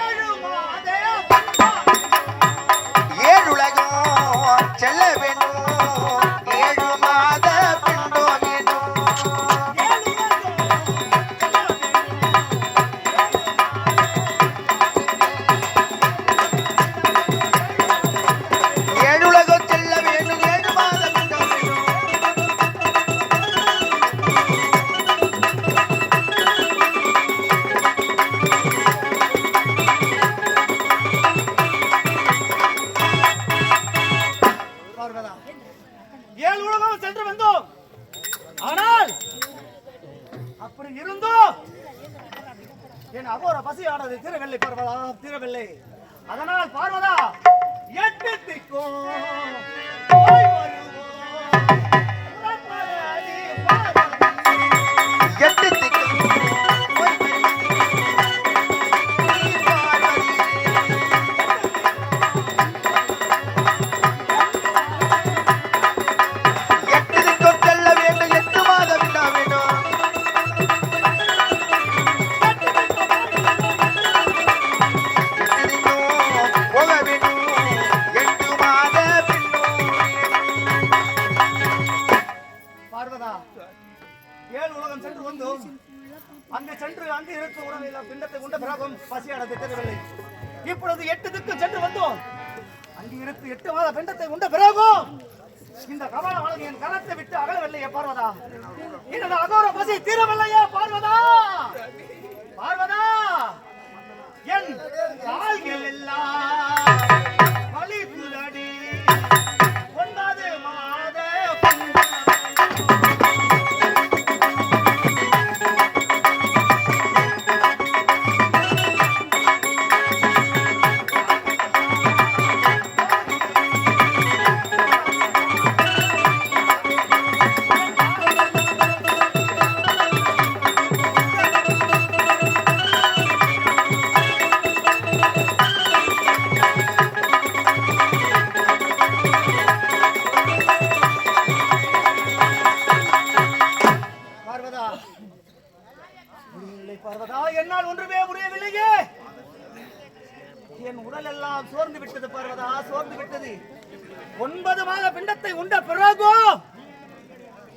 7 மாத ஏழுலகம் செல்ல வேண்டும். 7 மாத பின்னோ வேண்டும். ஏழுலகம் செல்ல வேண்டும். 7 மாத பின்னோ வேண்டும். பார்வதா, 7 உலகம் சென்று வந்தோம். ஆனால் அப்படி இருந்தோம் என் அகோர பசியானது தீரவில்லை பார்வதா, தீரவில்லை. அதனால் பார்வதா, 8 திக்கும் போய் வருவோம். புறப்படாதே பார்வதி. 8 திக்கும் போய் பார்வதி. 8 திக்கும் செல்ல வேண்டும். 8 மாத பின்னோ வேண்டும். 8 திக்கும் போக வேண்டும். 8 மாத பின்னோ வேண்டும். பார்வதா, 7 உலகம் சென்று வந்தோம். அங்கு சென்று அங்கு இருக்கும் உணவில் பிண்டத்தை உண்ட பிறகும் பசியானது தெரியவில்லை. இப்பொழுது 8 திக்கு சென்று வந்தோம். அங்கு இருக்கு 8 மாத பிண்டத்தை உண்ட பிறகும் இந்த கமலமானது என் கரத்தை விட்டு அகலவில்லையே பார்வதா. எனது அகோர பசி தீரவில்லையே பார்வதா. பார்வதா, என் கால்கள் எல்லாம் வலிக்குதடி 9 மாத பார்வதா, முடியவில்லை பார்வதா, என்னால் ஒன்றுமே முடியவில்லையே. என் உடல் எல்லாம் சோர்ந்து விட்டது பார்வதா, சோர்ந்து விட்டது. 9 மாத பிண்டத்தை உண்ட பிறகு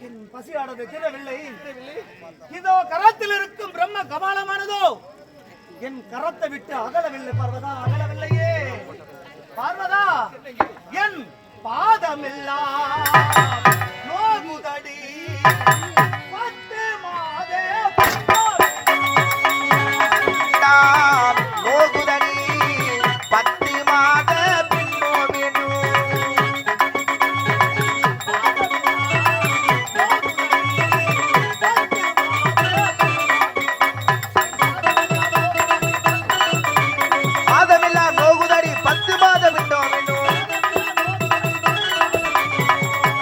என் பசியானது தீரவில்லை. இதோ கரத்தில் இருக்கும் பிரம்ம கபாலமானதோ என் கரத்தை விட்டு அகலவில்லை பார்வதா, அகலவில்லையே. பார்வதா, என் நோகுதடி பத்து மாத நாம் நோகுதடி 10 மாத பின்னோ வேணும் மாதமெல்லாம் நோகுதடி 10 மாத பின்னோ வேணும்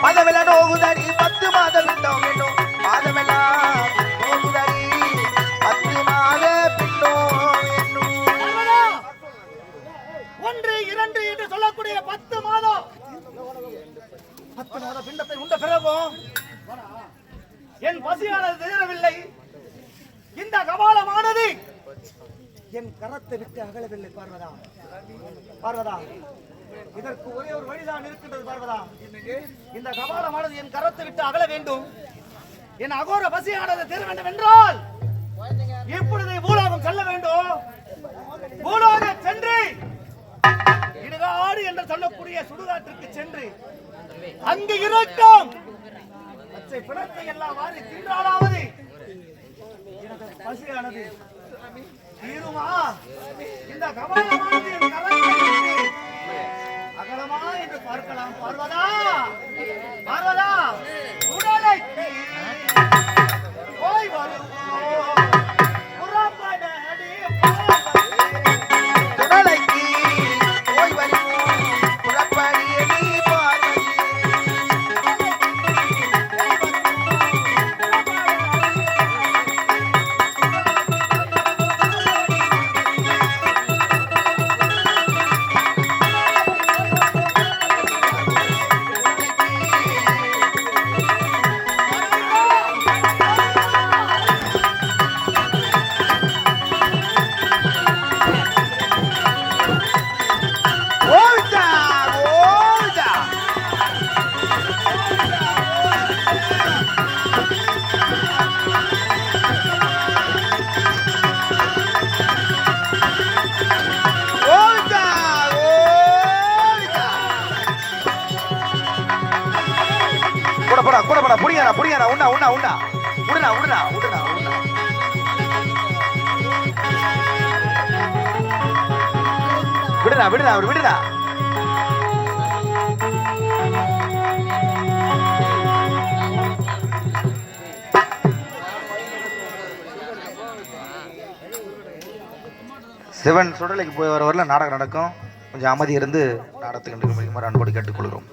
மாதமெல்லாம் நோகுதடி 10 மாத பின்னோ வேணும் மாதமெல்லாம் நோகுதடி 10 மாத பின்னோ வேணும் ஒன்று இரண்டு என்று சொல்லக்கூடிய 10 மாதம் 10 மாத பிண்டத்தை உண்ட பிறகும் என் பசியானது தீரவில்லை. இந்த கபாலமானது என் கரத்தை விட்டு அகலவில்லை. பார்வதா பார்வதா, இதற்கு ஒரே ஒரு வழிதான் இருக்கின்றது. பார்வதா, இந்த கபாலமானது என் கரத்தை விட்டு அகல வேண்டும். என் அகோர பசியானது தீர வேண்டும் என்றால் இப்பொழுது பூலோகம் செல்ல வேண்டும். பூலோகம் சென்று இடுகாடு என்று சொல்லக்கூடிய சுடுகாட்டிற்கு சென்று அங்கு இருக்கும் பச்சை பிணத்தை எல்லாம் வாரி தின்றாலாவது எனது பசியானது தீருமா? இந்த கபாலமானது என் கரத்தை விட்டு அகலமா என்று பார்க்கலாம். பார்வதா பார்வதா, உடலைக்கு போய் வருவோம் புறப்படடி துணலைக்கு போய் வருவோம் புறப்படியடி பார்வதி ஓய்டா ஓய்டா ஓய்டா ஓய்டா கூட போடா புடிங்கடா உண்ணா விடுடா அவர் விடுடா. சிவன் சுடலைக்கு போய் வர வரல நாடகம் நடக்கும். கொஞ்சம் அமைதி இருந்து நாடகத்தை கண்டு முடிக்குமாறு அன்போடு கேட்டுக்கொள்கிறோம்.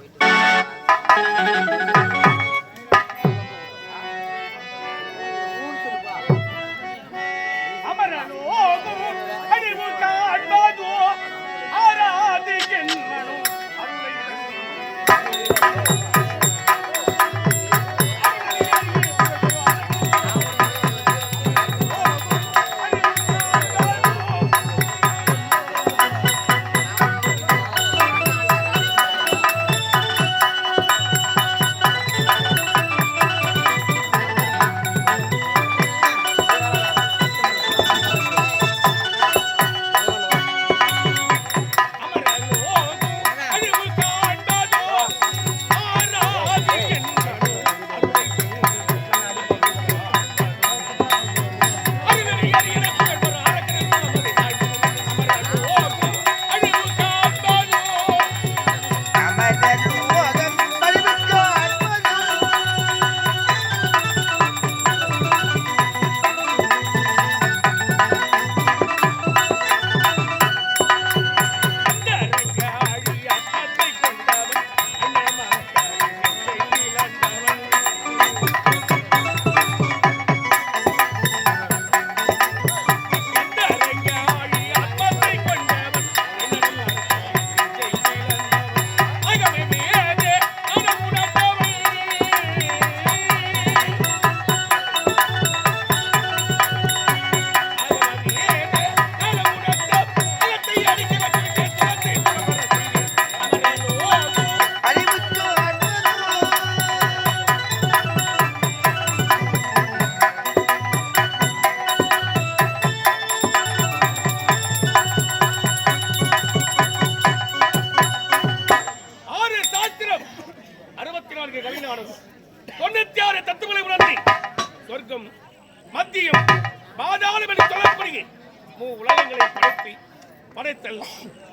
சிதைத்தல்,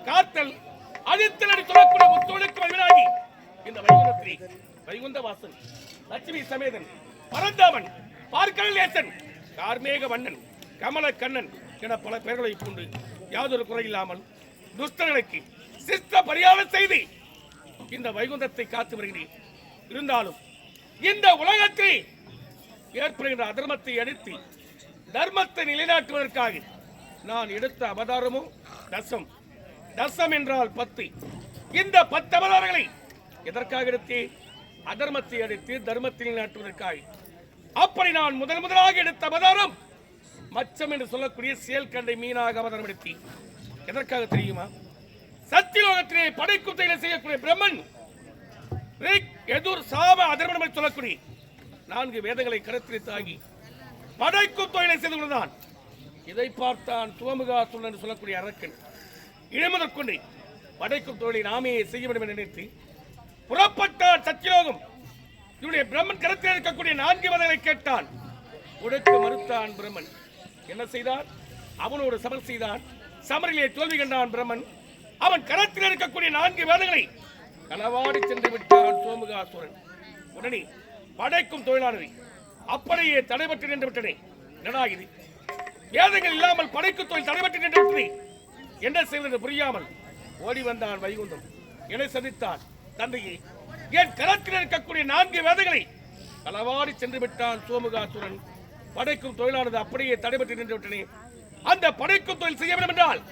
காத்தல், அழித்தல் என்று சொல்லக்கூடிய முத்தொழுக்கு வல்வினாகி இந்த வைகுந்தத்திலே வைகுந்த வாசன், லட்சுமி சமேதன், பரந்தாமன், பார்க்கலேசன், கார்மேக வண்ணன், கமல கண்ணன் என பல பெயர்களை கொண்டு யாதொரு குறையில்லாமல் துஷ்டர்களுக்கு சிஸ்ட பரிகாரம் செய்து இந்த வைகுந்தத்தை காத்து வருகிறேன். இருந்தாலும் இந்த உலகத்தில் ஏற்படுகின்ற அதர்மத்தை அடித்து தர்மத்தை நிலைநாட்டுவதற்காக நான் எடுத்த அவதாரமும் தசம். தசம் என்றால் 10. இந்த 10 அவதாரங்களை எதற்காக எடுத்தேன்? அதர்மத்தை அடித்து தர்மத்தை நிலைநாட்டுவதற்காக. அப்படி நான் முதலாக எடுத்த அவதாரம் மச்சம் என்று சொல்லக்கூடிய செயல்கண்டை மீனாக அவதாரம் எடுத்தேன். எதற்காக தெரியுமா? சத்தியலோகத்திலே படைக்கும் செயலை செய்யக்கூடிய பிரம்மன் எதிர் சாம அதர்மம் என்று சொல்லக்கூடிய 4 வேதங்களை கருத்தில் தாங்கி படைக்கும் தொழிலை செய்து கொண்டுதான். இதை பார்த்தான் துவமுகாசுரன் என்று சொல்லக்கூடிய அரக்கன் இளமுதற்கொண்டு படைக்கும் தொழிலை நாமே செய்ய வேண்டும் என்று நினைத்து புறப்பட்டான் சத்தியலோகம். இவருடைய பிரம்மன் கருத்தில் இருக்கக்கூடிய 4 வேதங்களை கேட்டான். உடைக்க மறுத்தான் பிரம்மன். என்ன செய்தான்? அவனோடு சமர் செய்தான். சமரிலே தோல்வி கண்டான் பிரம்மன். அவன் கரத்தில் இருக்கக்கூடிய 4 வேதங்களை களவாடி சென்று விட்டான் சோமுகாசுரன். உடனே படைக்கும் தொழிலானது அப்படியே தடைபட்டு நின்று விட்டனே. என்னடா இது? வேதங்கள் இல்லாமல் படைக்கும் தொழில் தடைபட்டு நின்று விட்டது. என்ன செய்வது புரியாமல் ஓடி வந்தான் வைகுந்தம். என்னை சந்தித்தான். தந்தையே, என் கரத்தில் இருக்கக்கூடிய 4 வேதங்களை களவாடி சென்று விட்டான் சோமுகாசுரன். படைக்கும் தொழிலானது அப்படியே தடைபட்டு நின்று விட்டனே. அந்த படைக்கும் தொழில் செய்ய வேண்டும் என்றால்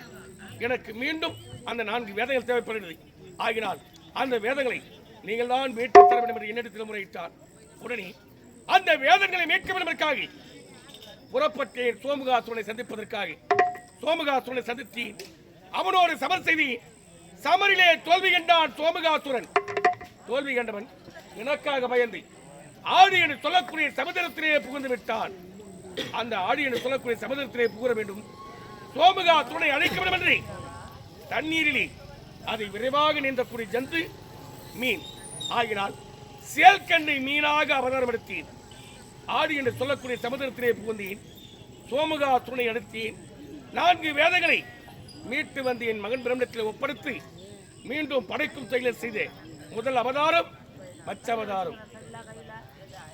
எனக்கு மீண்டும் அந்த 4 வேதங்கள் தேவைப்படுகிறது. ஆகினால் அந்த வேதங்களை நீங்கள் தான் மீட்டு தர வேண்டும் என்று என்னிடத்தில் முறையிட்டார். உடனே அந்த வேதங்களை மீட்க வேண்டும் என்பதற்காக புறப்பட்டேன் சோமுகாசுரனை சந்திப்பதற்காக. சோமுகாசுரனை சந்தித்து அவனோடு சமர் செய்தி சமரிலே தோல்வி கண்டான் சோமுகாசுரன். தோல்வி கண்டவன் எனக்காக பயந்து ஆடி என்று சொல்லக்கூடிய சமுதிரத்திலே புகுந்து விட்டான். அந்த ஆடி என்று சொல்லக்கூடிய சமுதிரத்திலே புகுற வேண்டும். சோமுகாசுரனை அழைக்க வேண்டும் என்று தண்ணீரிலே அதை விரைவாக நீந்தக்கூடிய ஜந்து மீன் ஆகினால் செயல்கண்டை மீனாக அவதாரம் எடுத்தேன். ஆடி என்று சொல்லக்கூடிய சமுதிரத்திலே புகுந்தேன். சோமுகாசுரனை அழைத்தேன். 4 வேதங்களை மீட்டு வந்து என் மகன் பிரம்மத்தில் ஒப்படைத்து மீண்டும் படைக்கும் செயலை செய்த முதல் அவதாரம் மச்ச அவதாரம்.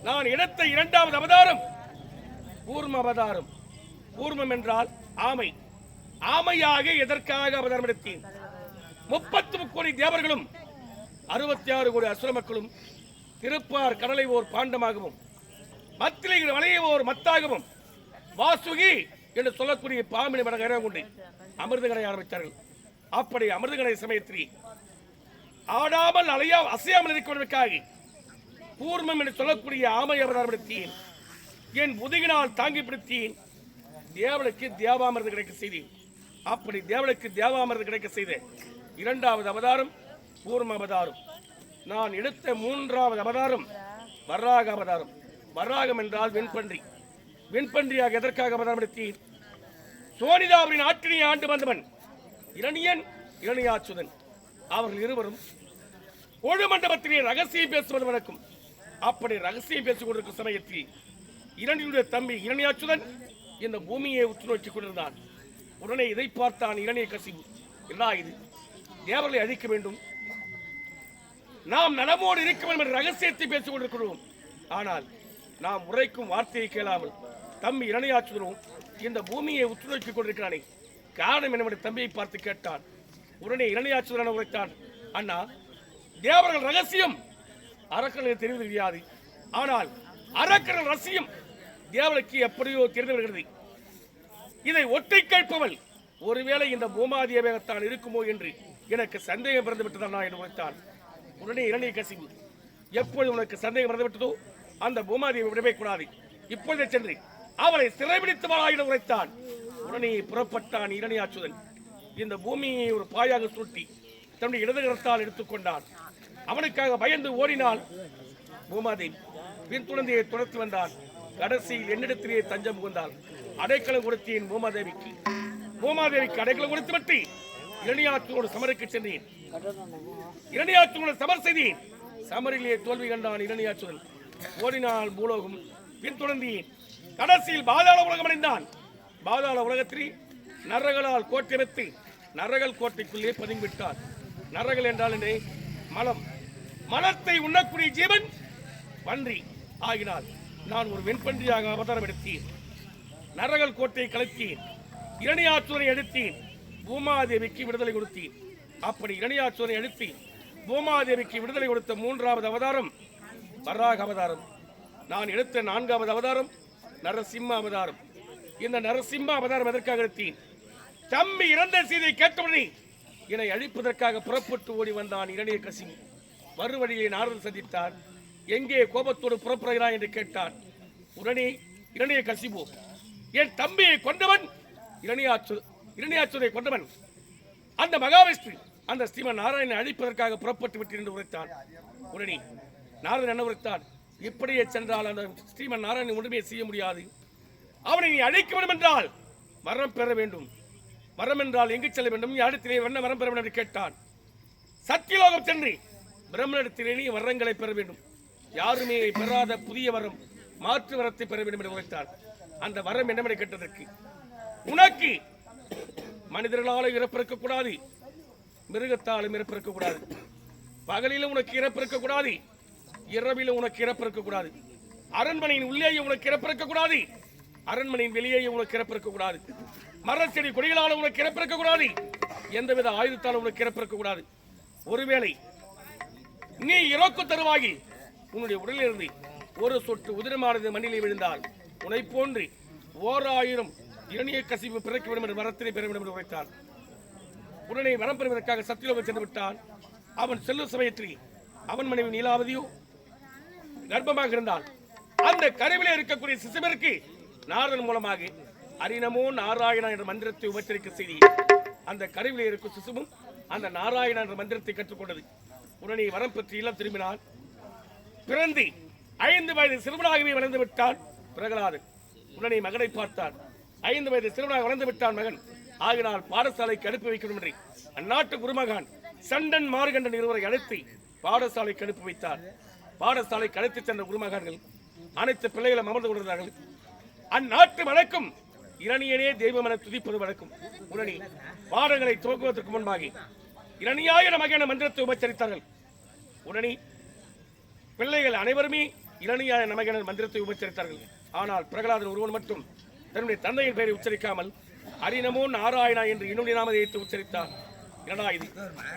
நான் எடுத்த 2வது அவதாரம் கூர்ம அவதாரம். கூர்மம் என்றால் ஆமை. ஆமையாக எதற்காக அவதாரம் எடுத்தேன்? 33 கோடி தேவர்களும் 66 கோடி அசுர மக்களும் திருப்பார் கடலை ஓர் பாண்டமாகவும் மத்திலை வலையை ஓர் மத்தாகவும் வாசுகி என்று சொல்லக்கூடிய பாம்பினை மடங்கு கொண்டு அமிர்தகனை ஆரம்பித்தார்கள். அப்படி அமிர்தகனை சமயத்தில் ஆடாமல் அசையாமல் இருப்பதற்காக கூர்மம் என்று சொல்லக்கூடிய ஆமை அவதாரம் எடுத்தேன். என் முதுகினால் தாங்கி பிடித்தேன். தேவனுக்கு தேவாமிர்தம் கிடைக்க செய்தேன். அப்படி தேவனுக்கு தேவாமிர்தம் கிடைக்க செய்த 2வது அவதாரம் கூர்ம அவதாரம். நான் எடுத்த 3வது அவதாரம் வராக அவதாரம். வராகம் என்றால் வெண்பன்றி. வெண்பன்றியாக எதற்காக அவதாரம் எடுத்தேன்? சோனிதாவின் ஆற்றினை ஆண்டு வந்தவன் இரணியன் இரணியாச்சுதன். அவர்கள் இருவரும் ஒரு மண்டபத்திலே ரகசியம் பேசுவது வழக்கம். அப்படி ரகசியம் பேசிக் கொண்டிருக்கும் சமயத்தில் இரணியுடைய தம்பி இரணியாச்சுதன் இந்த பூமியை உற்று நோக்கிக் கொண்டிருந்தான். உடனே இதை பார்த்தான் இரணிய கசிவு. என்ன இது? தேவர்களை அழிக்க வேண்டும், நாம் நலமோடு இருக்க வேண்டும் என்ற ரகசியத்தை பேசிக் கொண்டிருக்கிறோம். ஆனால் நாம் உரைக்கும் வார்த்தையை கேளாமல் தம்பி இரணியாச்சுதனும் இந்த பூமியை உற்று நோக்கிக் கொண்டிருக்கிறானே, காரணம் என்னவென்று தம்பியை பார்த்து கேட்டான். உடனே இரணியாச்சுதன் உரைத்தான், அண்ணா, தேவர்கள் ரகசியம் அரக்கர்களுக்கு தெரிவது கிடையாது. ஆனால் அரக்கர்கள் ரகசியம் தேவனுக்கு எப்படியோ தெரிந்து வருகிறது. இதை ஒற்றை கேட்பவள் ஒருவேளை இந்த பூமாதேவியாகத்தான் இருக்குமோ என்று எனக்கு சந்தேகம் பிறந்து விட்டதா என்று உரைத்தான். உடனே இரணிய கசிவு, எப்பொழுது உனக்கு சந்தேகம் பிறந்து விட்டதோ அந்த பூமாதேவி விடவே கூடாது, இப்பொழுதே சென்று அவளை சிறைபிடித்து வாழாயிட உரைத்தான். உடனே புறப்பட்டான் இரணியாச்சுதன். இந்த பூமியை ஒரு பாயாக சுருட்டி தன்னுடைய இடதுகரத்தால் எடுத்துக்கொண்டான். அவனுக்காக பயந்து ஓடினாள் பூமாதேவி. பின்துணர்ந்தியை துரத்து வந்தான். கடைசியில் என்னிடத்திலேயே தஞ்சம் புகுந்தாள். அடைக்கலம் கொடுத்தேன் பூமாதேவிக்கு. பூமாதேவிக்கு அடைக்கலம் கொடுத்து விட்டு இரணியாச்சுதனோடு சமருக்கு சென்றேன். இரணியாச்சுதனோடு சமர் செய்தேன். சமரிலே தோல்வி கண்டான் இரணியாச்சுதன். ஓடினால் பூலோகம். பின்தொடர்ந்தேன். கடைசியில் பாதாள உலகம் அடைந்தான். பாதாள உலகத்தில் நரகளால் கோட்டமைத்து நரகல் கோட்டைக்குள்ளே பதுங்கிவிட்டான். நரகல் என்றால் என்ன? மலம். மலத்தை உண்ணக்கூடிய ஜீவன் பன்றி ஆகினால் நான் ஒரு வெண்பன்றியாக அவதாரம் எடுத்தேன். நரகல் கோட்டையை கலத்தேன். இரணியாச்சூரை எடுத்தேன். பூமாதேவிக்கு விடுதலை கொடுத்தேன். அப்படி இரணியாச்சூரை எடுத்து பூமாதேவிக்கு விடுதலை கொடுத்த 3வது அவதாரம் வராக அவதாரம். நான் எடுத்த 4வது அவதாரம் நரசிம்ம அவதாரம். இந்த நரசிம்ம அவதாரம் எதற்காக எடுத்தேன்? தம்பி இறந்த செய்தியை கேட்டவுடனே என்னை அழிப்பதற்காக புறப்பட்டு ஓடி வந்தான் இரணியகசிபு. மறுவழியை நாரதன் சந்தித்தான். எங்கே கோபத்தோடு புறப்படுகிறான் என்று கேட்டான். உடனே இரணியகசிபு, என் தம்பியை கொண்டவன் இரணியாச்சூரை கொண்டவன் அந்த மகாவிஷ்ணு, அந்த ஸ்ரீமன் நாராயணனை அழிப்பதற்காக புறப்பட்டு விட்டு என்று உரைத்தான். உடனே நாரதன் என்ன உரைத்தான்? இப்படியே சென்றால் அந்த ஸ்ரீமன் நாராயணன் ஒன்றுமே செய்ய முடியாது. அவனை நீ அழைக்க வேண்டும் என்றால் வரம் பெற வேண்டும். வரம் என்றால் எங்கு செல்ல வேண்டும்? இடத்திலே என்ன வரம் பெற வேண்டும் என்று கேட்டான். சத்தியலோகம் சென்று பிரம்மனிடத்திலே நீ வரங்களை பெற வேண்டும். யாருமே பெறாத புதிய வரம், மாற்று வரத்தை பெற வேண்டும் என்று உரைத்தார். அந்த வரம் என்னவென்று கேட்டதற்கு, உனக்கு மனிதர்களால் இறப்பிருக்க கூடாது, மிருகத்தாலும் இறப்பிருக்க கூடாது, பகலிலும் உனக்கு இறப்பிருக்க கூடாது, இரவிலும் உனக்கு இறப்பிருக்க கூடாது, அரண்மனையின் உள்ளேயே உனக்கு இறப்பிருக்க கூடாது, அரண்மனையின் வெளியேயே உனக்கு இறப்பிருக்க கூடாது, மரச்செடி கொடிகளால் உனக்கு இறப்பிருக்க கூடாது, எந்தவித ஆயுதத்தாலும் உனக்கு இறப்பிருக்க கூடாது. ஒருவேளை நீ இறக்கு தருவாகி உன்னுடைய உடலிலிருந்து ஒரு சொட்டு உதிரமானது மண்ணிலே விழுந்தால் உன்னை போன்று 1000 இரணியகசிபு பிறக்க வேண்டும் என்று வரத்தினை பெற வேண்டும் என்று உரைத்தான். உடனே வரம் பெறுவதற்காக சத்தியலோகம் சென்று விட்டான். அவன் செல்லும் சமயத்தில் அவன் மனைவி நீலாவதியோ கர்ப்பமாக இருந்தால் அந்த கருவிலே இருக்கக்கூடிய சிசுவிற்கு நாரதன் மூலமாக அரிநமோ நாராயணா என்ற மந்திரத்தை உபச்சரிக்க செய்தி அந்த கருவிலே இருக்கும் சிசுவும் அந்த நாராயணா என்ற மந்திரத்தை கற்றுக்கொண்டது. உடனே வரம் பெற்று இல்லம் திரும்பினான். பிறந்து 5 வயது சிறுவனாகவே வளர்ந்து விட்டான் பிரகலாதன். உடனே மகனை பார்த்தான். 5 வயது சிறுவனாக வளர்ந்து விட்டான் மகன். ஆகினால் பாடசாலைக்கு அனுப்பி வைக்கணும் என்று அந்நாட்டு குருமகான் சண்டன் மார்கண்டன் இருவரை அழைத்து பாடசாலைக்கு அனுப்பி வைத்தார். பாடசாலைக்கு அழைத்து சென்ற குருமகான்கள் அனைத்து பிள்ளைகளும் அமர்ந்து கொண்டிருந்தார்கள். அந்நாட்டு வழக்கம் இரணியனே தெய்வம் என துதிப்பது வழக்கம். உடனே பாடங்களை துவக்குவதற்கு முன்பாக இரணியாய நமக என மந்திரத்தை உபச்சரித்தார்கள். உடனே பிள்ளைகள் அனைவருமே இரணியாய நமக என மந்திரத்தை உபச்சரித்தார்கள். ஆனால் பிரகலாதன் ஒருவன் மட்டும் தன்னுடைய தந்தையின் பெயரை உச்சரிக்காமல் அரிநமோ நாராயணா என்று இன்னொரு நாமதேயத்தை உச்சரித்தார். என்னடா இது?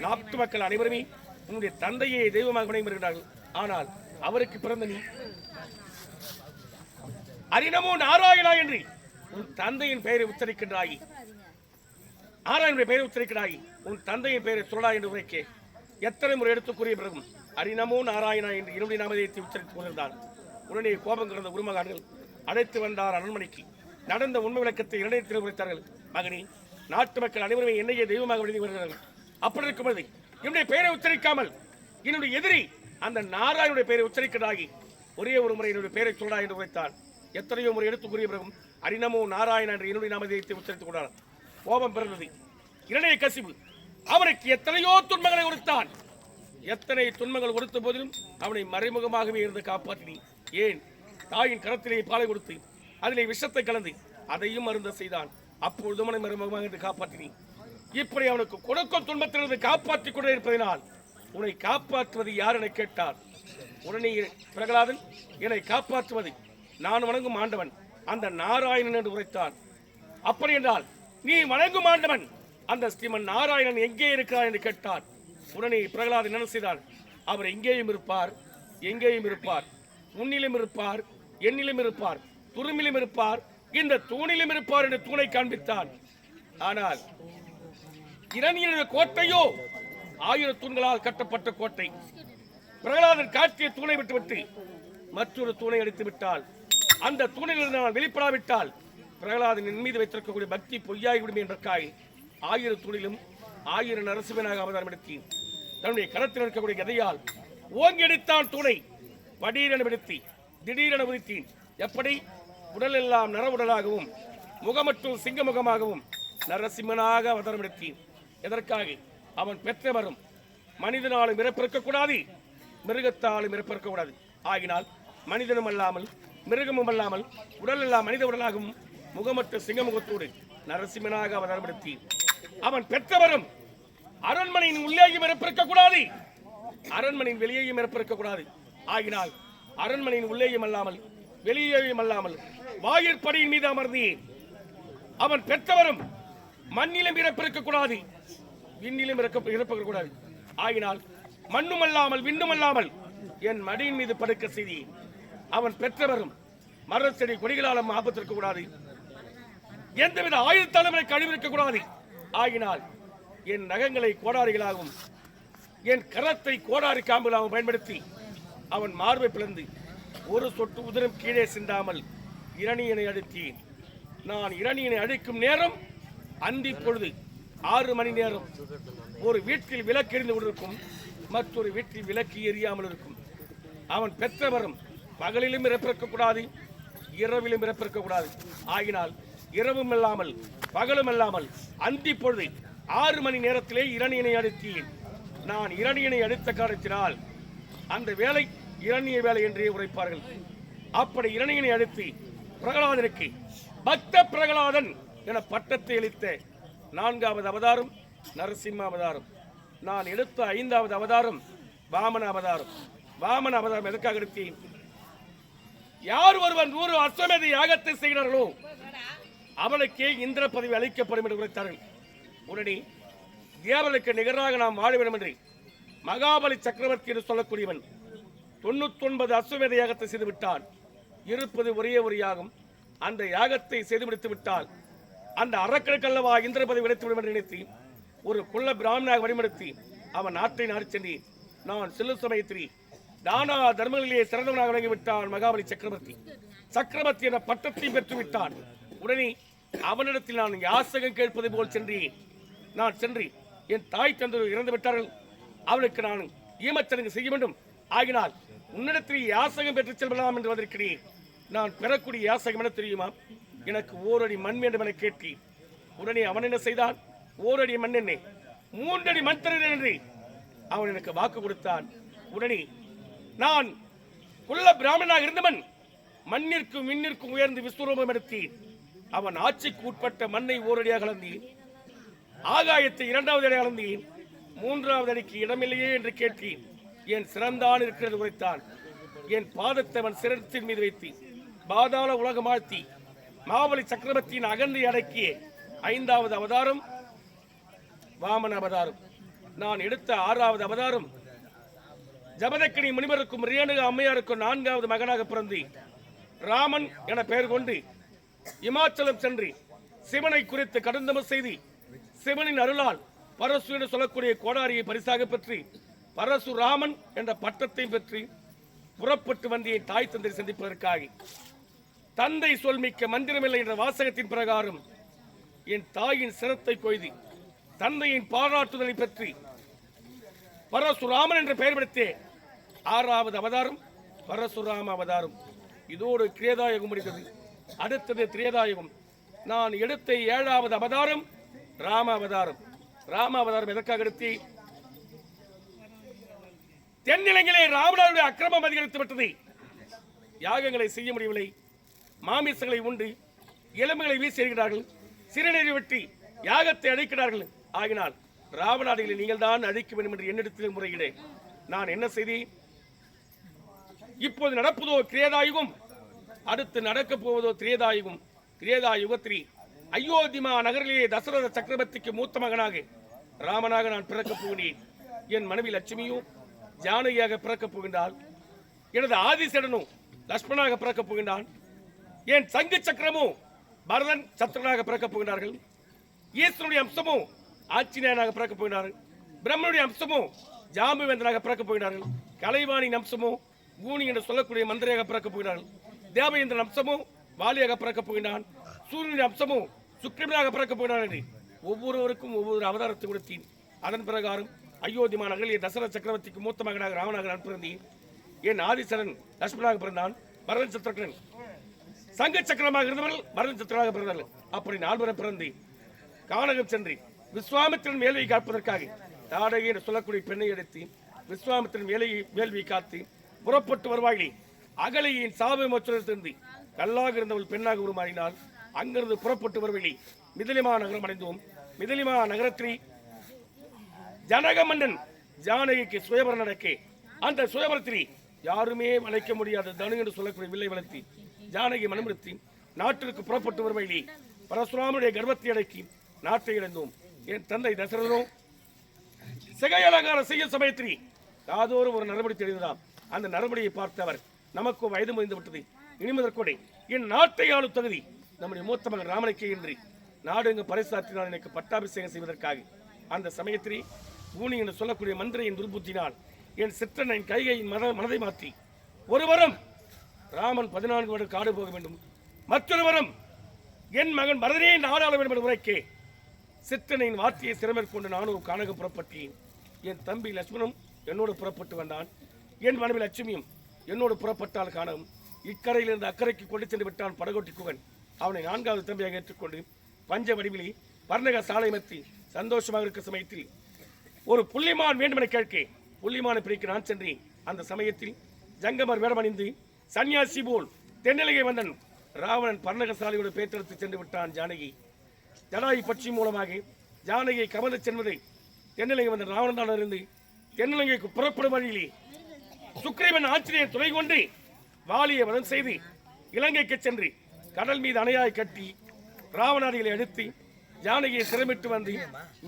நாட்டு மக்கள் அனைவருமே உன்னுடைய தந்தையை தெய்வமாக வணங்குகிறார்கள். ஆனால் அவருக்கு பிறந்த நீ அரிநமோ நாராயணா என்று உன் தந்தையின் பெயரை உச்சரிக்கின்றாய். நாராயணனுடைய பெயரை உச்சரிக்கிறாய். உன் தந்தையின் பெயரை சொல்லா என்று உரைக்க எத்தனை முறை எடுத்துக் கூறிய பிறகும் அரிநமோ நாராயணா என்று என்னுடைய நாமதேயத்தை உச்சரித்துக் கொண்டிருந்தான். உடனே கோபம் கிடந்த குருமகான்கள் அழைத்து வந்தார் அரண்மனைக்கு. நடந்த உண்மை விளக்கத்தை இரண்டையத்தில் உரைத்தார்கள். மகனே, நாட்டு மக்கள் அனைவருமே என்னையே தெய்வமாக வழங்கி வருகிறார்கள். அப்படி இருக்கும் பொழுது என்னுடைய பெயரை உச்சரிக்காமல் என்னுடைய எதிரி அந்த நாராயணனுடைய பெயரை உச்சரிக்கிறாகி ஒரே ஒரு முறை என்னுடைய பெயரை சொல்லா என்று உரைத்தான். எத்தனையோ முறை எடுத்துக் கூறிய பிறகும் அரிநமோ நாராயணா என்று என்னுடைய நாமதேயத்தை உச்சரித்துக் கொண்டார். கோபம் பிறந்தது. இரணியகசிபு அவனுக்கு எத்தனையோ துன்பங்களை கொடுத்தான். எத்தனை துன்பங்கள் கொடுத்த போதிலும் அவனை மறைமுகமாகவே இருந்து காப்பாற்றினி. ஏன்? தாயின் கரத்திலே பாலை கொடுத்து அதிலே விஷத்தை கலந்து அதையும் அருந்த செய்தான். அப்பொழுதும் அவனை மறைமுகமாக இருந்து காப்பாற்றினி. இப்படி அவனுக்கு கொடுக்கும் துன்பத்திலிருந்து காப்பாற்றிக் கொண்டே இருப்பதனால் உன்னை காப்பாற்றுவது யார் என கேட்டார். உடனே பிரகலாதன் என்னை காப்பாற்றுவது நான் வணங்கும் ஆண்டவன் அந்த நாராயணன் என்று உரைத்தான். அப்படி என்றால் நீ வணங்கும் ஆண்டவன் அந்த ஸ்ரீமன் நாராயணன் எங்கே இருக்கிறார் என்று கேட்டார். உடனே பிரகலாதன் என்ன செய்தார்? அவர் எங்கேயும் இருப்பார், எங்கேயும் இருப்பார், உன்னிலும் இருப்பார், என்னிலும் இருப்பார், துருமிலும் இருப்பார், இந்த தூணிலும் இருப்பார் என்று தூணை காண்பித்தான். ஆனால் இரணியனுடைய கோட்டையோ 1000 தூண்களால் கட்டப்பட்ட கோட்டை. பிரகலாதன் காட்டிய தூணை விட்டுவிட்டு மற்றொரு தூணை எடுத்து விட்டால் அந்த தூணில் இருந்து நான் வெளிப்படாவிட்டால் பிரகலாதன் மீது வைத்திருக்கக்கூடிய பக்தி பொய்யாகிவிடும் என்பதற்காக 1000 தூணிலும் 1000 நரசிம்மனாக அவதாரம் எடுத்தேன். தன்னுடைய கரத்தில் இருக்கக்கூடிய கதையால் ஓங்கி அடித்தான் தூணை. படீரென விடுத்தி திடீரென உதித்தேன். எப்படி? உடல் எல்லாம் நர உடலாகவும் முகமற்றும் சிங்க முகமாகவும் நரசிம்மனாக அவதாரம் எடுத்தேன். எதற்காக? அவன் பெற்ற வரும் மனிதனாலும் இறப்பிருக்கக்கூடாது, மிருகத்தாலும் இறப்பிருக்கக்கூடாது. ஆகினால் மனிதனும் அல்லாமல் மிருகமும் அல்லாமல் உடல் எல்லாம் மனித உடலாகவும் முகமற்ற சிங்க முகத்தோடு நரசிம்மனாக அவதாரம் எடுத்தேன். அவன் பெற்றவரும் அரண்மனையின் உள்ளேயும் இருப்பிருக்க கூடாது, அரண்மனையின் வெளியேயும் இருப்பிருக்க கூடாது. ஆகினால் அரண்மனையின் உள்ளேயும் அல்லாமல் வெளியேயும் அல்லாமல் வாயிற்படியின் மீது அமர்ந்தேன். அவன் பெற்றவரும் மண்ணிலும் இறப்பிருக்க கூடாது, விண்ணிலும் இறப்பிருக்க கூடாது. ஆகினால் மண்ணும் அல்லாமல் விண்ணும் அல்லாமல் என் மடியின் மீது படுக்க செய்தி. அவன் பெற்றவரும் மரச்செடி கொடிகளாலும் ஆபத்திருக்க கூடாது, எந்தவித ஆயுதத்தாலும் கழிவிருக்க கூடாது. ஆகினால் என் நகங்களை கோடாரிகளாகவும் என் கரத்தை கோடாரி காம்புகளாகவும் பயன்படுத்தி அவன் மார்பை பிளந்து ஒரு சொட்டு உதிரம் கீழே சிந்தாமல் இரணியனை அடித்தேன். நான் இரணியனை அடிக்கும் நேரம் அந்தி பொழுது 6 மணி நேரம். ஒரு வீட்டில் விளக்கு எரிந்து கொண்டிருக்கும், மற்றொரு வீட்டில் விளக்கு எரியாமல் இருக்கும். அவன் பெற்றவரும் பகலிலும் இறப்பிருக்க கூடாது, இரவிலும் இறப்பிருக்க கூடாது. ஆகினால் இரவும் இல்லாமல் பகலும் இல்லாமல் அந்தி பொழுது 6 மணி நேரத்திலே இரணியனை அடித்தேன். நான் இரணியனை அடித்த காரணத்தினால் அந்த வேலை இரணிய வேலை என்றே உரைப்பார்கள். அப்படி இரணியனை அடித்து பிரகலாதனுக்கு பக்த பிரகலாதன் என பட்டத்தை அளித்த 4வது அவதாரம் நரசிம்ம அவதாரம். நான் எடுத்த 5வது அவதாரம் வாமன அவதாரம். வாமன அவதாரம் எதற்காக எடுத்தேன்? யார் ஒருவன் 100 அஸ்வமேத யாகத்தை செய்கிறார்களோ அவனுக்கே இந்திர பதவி அளிக்கப்படும் என்று உரைத்தார்கள். உடனே தேவர்களுக்கு நிகராக நாம் வாழ வேண்டும் என்று மகாபலி சக்கரவர்த்தி என்று சொல்லக்கூடியவன் 99 அஸ்வமேத யாகத்தை செய்து விட்டான். இருப்பது ஒரே ஒரு யாகம். அந்த யாகத்தை செய்து முடித்து விட்டால் அந்த அரக்கனுக்கல்லவா இந்திர பதவி கிடைத்துவிடும் என்று நினைத்து ஒரு குள்ள பிராமணாக வழிமடுத்தி அவன் நாட்டை நாடி சென்று நான் செல்லும் சமயத்தில் தானா தர்மங்களிலே சிறந்தவனாக விளங்கிவிட்டான் மகாபலி சக்கரவர்த்தி. சக்கரவர்த்தி என்ற பட்டத்தையும் பெற்றுவிட்டான். உடனே அவனிடத்தில் நான் யாசகம் கேட்பது போல் சென்றேன். நான் சென்று என் தாய் தந்தை இறந்து விட்டார்கள், அவளுக்கு நான் ஈமச்சடங்கு செய்ய வேண்டும். ஆகினால் உன்னிடத்தில் யாசகம் பெற்று செல்லலாம் என்று வந்திருக்கிறேன். நான் பெறக்கூடிய யாசகம் என தெரியுமா? எனக்கு 1 அடி மண் வேண்டும் என கேட்டேன். உடனே அவன் என்ன செய்தான்? 1 அடி மண் என்ன 3 அடி மண் தருகிறேன் என்று அவன் எனக்கு வாக்கு கொடுத்தான். உடனே நான் குள்ள பிராமணனாக இருந்தவன் மண்ணிற்கும் விண்ணிற்கும் உயர்ந்து விஸ்வரூபம் எடுத்தேன். அவன் ஆட்சிக்கு உட்பட்ட மண்ணை 1 அடியாக அளந்தேன், ஆகாயத்தை 2வது அடி அளந்தேன், 3வது அடிக்கு இடமில்லையே என்று கேட்டேன். என் சிறந்தான் இருக்கிறது உரைத்தான். என் பாதத்தை அவன் சிரத்தின் மீது வைத்து பாதாள உலகம் ஆழ்த்தி மகாபலி சக்கரவர்த்தியின் அகந்தை அடக்கிய 5வது அவதாரம் வாமன அவதாரம். நான் எடுத்த 6வது அவதாரம் ஜபதக்கினி முனிவருக்கும் ரேணுகா அம்மையாருக்கும் 4வது மகனாக பிறந்து ராமன் என பெயர் கொண்டு இமாச்சலம் சென்று சிவனை குறித்து கடுந்தமம் செய்து சிவனின் அருளால் பரசு என்று சொல்லக்கூடிய கோடாரியை பரிசாக பெற்று பரசுராமன் என்ற பட்டத்தை பெற்று புறப்பட்டு வந்து என் தாய் தந்தை சந்திப்பதற்காக தந்தை சொல்மிக்க மந்திரமில்லை என்ற வாசகத்தின் பிரகாரம் என் தாயின் சிரத்தை கொய்து தந்தையின் பாராட்டுதலை பெற்று பரசுராமன் என்ற பெயர் பெற்றே 6வது அவதாரம் பரசுராம அவதாரம். இதோடு கிரேதாயுகம் முடிந்தது. அடுத்தது திரேதாயுகம். நான் எடுத்த 7வது அவதாரம் ராம அவதாரம். ராம அவதாரம் எதற்காக எடுத்து? தென்னிலங்கிலே ராவணனுடைய அக்கிரமம் அதிகரித்து விட்டது. யாகங்களை செய்ய முடியவில்லை. மாமிசங்களை உண்டு எலும்புகளை வீசி எறிகிறார்கள், சிறுநீரை வெட்டி யாகத்தை அழிக்கிறார்கள். ஆகினால் ராவணாடிகளை நீங்கள் தான் அழிக்க வேண்டும் என்று என்னிடத்தில் முறையிடேன். நான் என்ன செய்தேன்? இப்போது நடப்பதோ கிரேதாயுகம், அடுத்து நடக்கப் போவதோ திரேதாயுகம். திரேதாயுகத்திரி அயோத்திமா நகரிலேயே தசரத சக்கரவர்த்திக்கு மூத்த மகனாக ராமனாக நான் பிறக்கப் போகிறேன். என் மனைவி லட்சுமியும் ஜானகியாக பிறக்கப் போகின்றாள். எனது ஆதிசேடனும் லட்சுமணனாக பிறக்கப் போகின்றான். என் சங்கு சக்கரமும் பரதன் சத்ருனாக பிறக்கப் போகின்றார்கள். ஈஸ்வரனுடைய அம்சமும் ஆஞ்சநேயனாக பிறக்கப் போகின்றார்கள். பிரம்மனுடைய அம்சமும் ஜாம்புவேந்தனாக பிறக்கப் போகிறார்கள். கலைவாணியின் அம்சமும் கூனி என்று சொல்லக்கூடிய மந்திரியாக பிறக்கப் போகிறார்கள். தேவேந்திரன் அம்சமும் வாலியாக பிறக்கப் போகின்றான். சூரியனுடைய அம்சமும் சுக்கிரனாக பிறக்கப் போகிறான் என்று ஒவ்வொருவருக்கும் ஒவ்வொரு அவதாரத்தை கொடுத்தேன். அதன் பிரகாரம் அயோத்திமா நகரில் தசரத சக்கரவர்த்திக்கு மூத்த மகனாக ராமனாக நான் பிறந்தேன். என் ஆதிசரன் லட்சுமணனாக பிறந்தான். பரதன் சத்ருகன் சங்க சக்கரமாக இருந்தவர்கள் பரதன் சத்ருகனாக பிறந்தார்கள். அப்படி 4 பேரும் பிறந்து கானகம் சென்று விஸ்வாமித்திரன் வேலையை காப்பதற்காக தாடகை என்று சொல்லக்கூடிய பெண்ணை எடுத்து விஸ்வாமித்திரன் வேள்வியை காத்து புறப்பட்டு வருவாயிலே அகலையின் சாப மோச்சத்திலிருந்து கல்லாக இருந்தவள் பெண்ணாக உருமாறினால் அங்கிருந்து புறப்பட்டு வருவதிலே மிதிலிமா நகரம் அடைந்தோம். மிதிலிமா நகரத்தில் ஜனக மன்னன் ஜானகிக்கு சுயவரம் நடக்க அந்த சுயவரத்தில் யாருமே வளைக்க முடியாத தனு என்று சொல்லக்கூடிய வில்லை வளர்த்தி ஜானகி மனமிருத்தி நாட்டிற்கு புறப்பட்டு வருவையிலே பரசுராமனுடைய கர்வத்தை அடக்கி நாட்டை இழந்தோம். என் தந்தை தசரதனும் சிகை அலங்காரம் செய்ய சமயத்தில் யாதோரும் ஒரு நரபடி தெரிந்ததாம். அந்த நரபடியை பார்த்தவர் நமக்கு வயது முடிந்து விட்டது, இனிமதற்கொடை என் நாட்டை ஆளும் தகுதி நம்முடைய மூத்த மகன் ராமனுக்கே என்று நாடு எங்கு பறைசாற்றினால் எனக்கு பட்டாபிஷேகம் செய்வதற்காக அந்த சமயத்தில் ஊனி என்று சொல்லக்கூடிய மந்திரையின் துர்புத்தினால் என் சிற்றனின் கைகையின் மனதை மாற்றி ஒருவரும் ராமன் 14 வருடம் காடு போக வேண்டும், மற்றொருவரும் என் மகன் பரதனையை நாடாள வேண்டும் என்று உரைக்கே சிற்றனின் வார்த்தையை சிறமேற்கொண்டு நானும் காணக புறப்பட்டேன். என் தம்பி லட்சுமணும் என்னோடு புறப்பட்டு வந்தான். என் மனைவி லட்சுமியும் என்னோடு புறப்பட்டால் காணவும் இக்கரையிலிருந்து அக்கறைக்கு கொண்டு சென்று விட்டான் படகோட்டி குகன். அவனை 4வது தம்பியாக ஏற்றுக்கொண்டு பஞ்ச வடிவிலி பர்ணக சாலை மத்தி சந்தோஷமாக இருக்க சமயத்தில் ஒரு புள்ளிமான் வேண்டுமென கேட்க புள்ளிமானை பிரிக்க நான் சென்றேன். அந்த சமயத்தில் ஜங்கமர் வேடமணிந்து சன்னியாசி போல் தென்னிலகை வந்தன் ராவணன் பர்ணக சாலையோடு பேத்தெடுத்து சென்று விட்டான். ஜானகி ஜடாயி பட்சி மூலமாக ஜானகியை கவர்ந்து செல்வதை தென்னிலங்கை வந்த ராவணன் இருந்து தென்னிலங்கைக்கு புறப்படும் வழியிலே சுக்கிரீவன் ஆச்சரியை துணை கொண்டு வாலியை வதம் செய்து இலங்கைக்கு சென்று கடல் மீது அணையாய் கட்டி ராவணாடிகளை அழுத்தி ஜானகியை சிரமிட்டு வந்து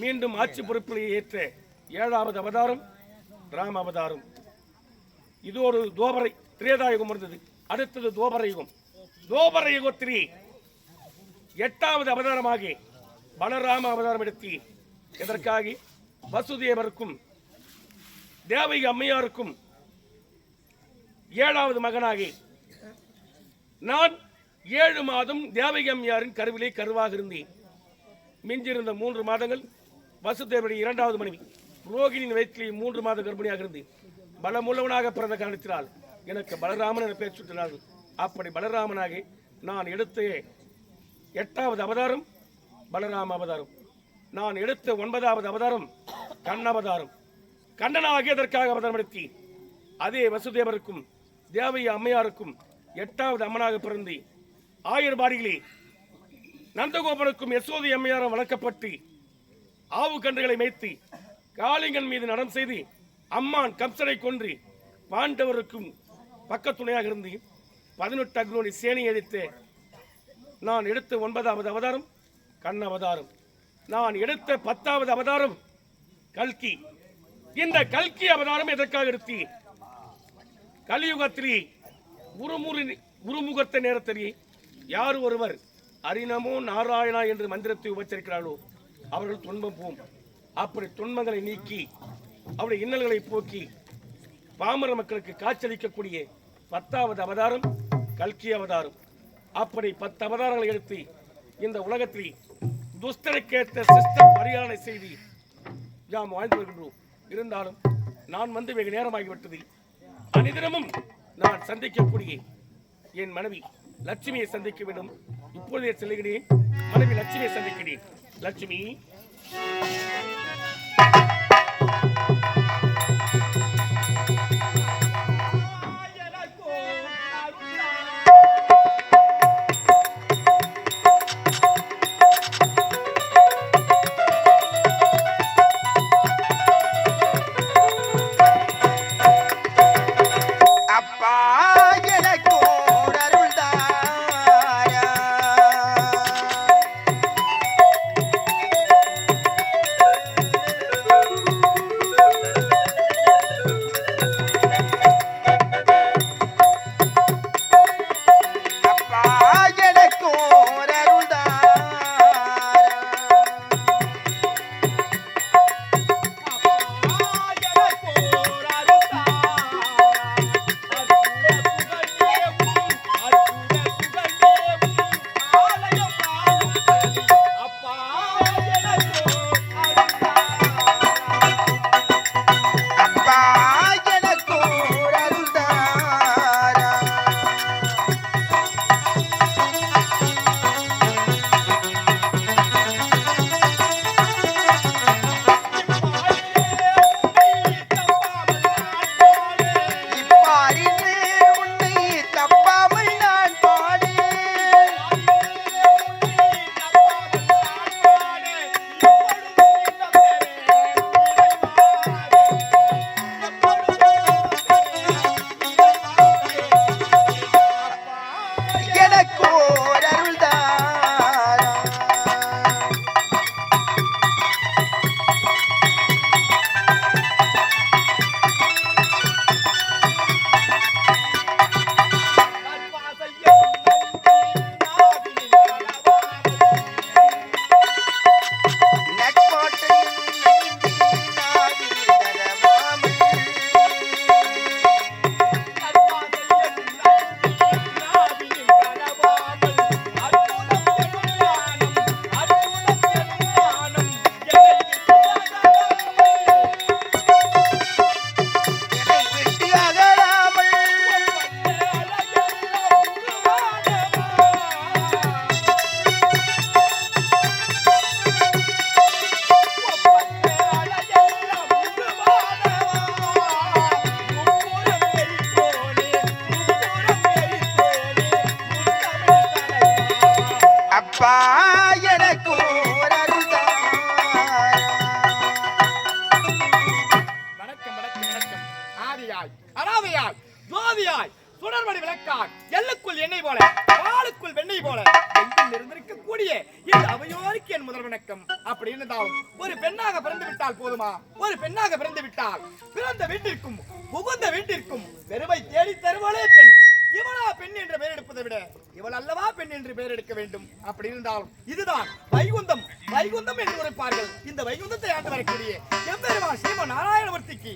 மீண்டும் ஆட்சி பொறுப்பிலே ஏற்ற 7வது அவதாரம் ராம அவதாரம். இது ஒரு தோபரை திரேதாயுகம் இருந்தது. அடுத்தது தோபர யுகம். தோபர யுகத்திலே 8வது அவதாரமாக பலராம அவதாரம் எடுத்து இதற்காக வசுதேவருக்கும் தேவகி அம்மையாருக்கும் 7வது மகனாக நான் 7 மாதம் தேவகி அம்மையாரின் கருவிலே கருவாக இருந்தேன். மிஞ்சிருந்த 3 மாதங்கள் வசுதேவருடைய 2வது மனைவி ரோகிணியின் வயிற்றிலே 3 மாத கர்ப்பிணியாக இருந்தேன். பலமுள்ளவனாக பிறந்த காரணத்தினால் எனக்கு பலராமன் என பெயர் சூட்டினார்கள். அப்படி பலராமனாக நான் எடுத்த 8வது அவதாரம் பலராம அவதாரம். நான் எடுத்த 9வது அவதாரம் கண்ணவதாரம். கண்ணனாக எதற்காக அவதாரம் எடுத்தி அதே வசுதேவருக்கும் தேவகி அம்மையாருக்கும் 8வது அம்மனாக பிறந்து 1000 பாடிகளே நந்தகோபனுக்கும் யசோதை அம்மையாரும் வளர்க்கப்பட்டு ஆவு கன்றுகளை மேய்த்து காளிங்கன் மீது நடம் செய்து அம்மான் கம்சனை கொன்று பாண்டவருக்கும் பக்கத்துணையாக இருந்து 18 அக்னோனி சேனை அழித்து நான் எடுத்த 9வது அவதாரம் கண்ணவதாரம். நான் எடுத்த 10வது அவதாரம் கல்கி. இந்த கல்கி அவதாரம் எதற்காக எடுத்தி கலியுகத்திலே உருமுகத்த நேரத்திலே யார் ஒருவர் அரிநமோ நாராயணா என்று மந்திரத்தை உபச்சரிக்கிறார்களோ அவர்கள் துன்பம் போம். அப்படி துன்பங்களை நீக்கி அவருடைய இன்னல்களை போக்கி பாமர மக்களுக்கு காட்சியளிக்கக்கூடிய 10வது அவதாரம் கல்கி அவதாரம். அப்படி 10 அவதாரங்களை எடுத்து இந்த உலகத்தில் துஷ்டனுக்கேற்ற சிஸ்ட பரிகாரணை செய்து நாம் வாழ்ந்து வருகின்றோம். இருந்தாலும் நான் வந்து வெகு நேரமாகிவிட்டது. அனிதினமும் நான் சந்திக்கக்கூடிய என் மனைவி லட்சுமியை சந்திக்க வேண்டும். இப்பொழுதே செல்கிறேன். மனைவி லட்சுமியை சந்திக்கிறேன். லட்சுமி வணக்கம் வணக்கம் வணக்கம். ஆதியாய் அனாதையாய் ஜோதியாய் சுடர்மணி விளக்காய் எல்லுக்குள் எண்ணெய் போல பாலுக்குள் வெண்ணெய் போல எங்கும் இருந்திருக்கக்கூடிய இந்த அவையோருக்கு என் முதல் வணக்கம். அப்படி இருந்தாலும் ஒரு பெண்ணாக பிறந்து விட்டால் போதுமா? ஒரு பெண்ணாக பிறந்து விட்டால் பிறந்த வீட்டிற்கும் புகுந்த வீட்டிற்கும் பெருமை தேடி தருவாளே பெண். இவளா பெண் என்று பெயர் எடுப்பதை விட இவள் அல்லவா பெண் என்று பெயர் எடுக்க வேண்டும். அப்படி இருந்தாலும் இதுதான் வைகுந்தம். வைகுந்தம் என்று உரைப்பார்கள். இந்த வைகுந்தத்தை ஆண்டு வரக்கூடிய எம்பெருமான் ஸ்ரீமன் நாராயணமூர்த்திக்கு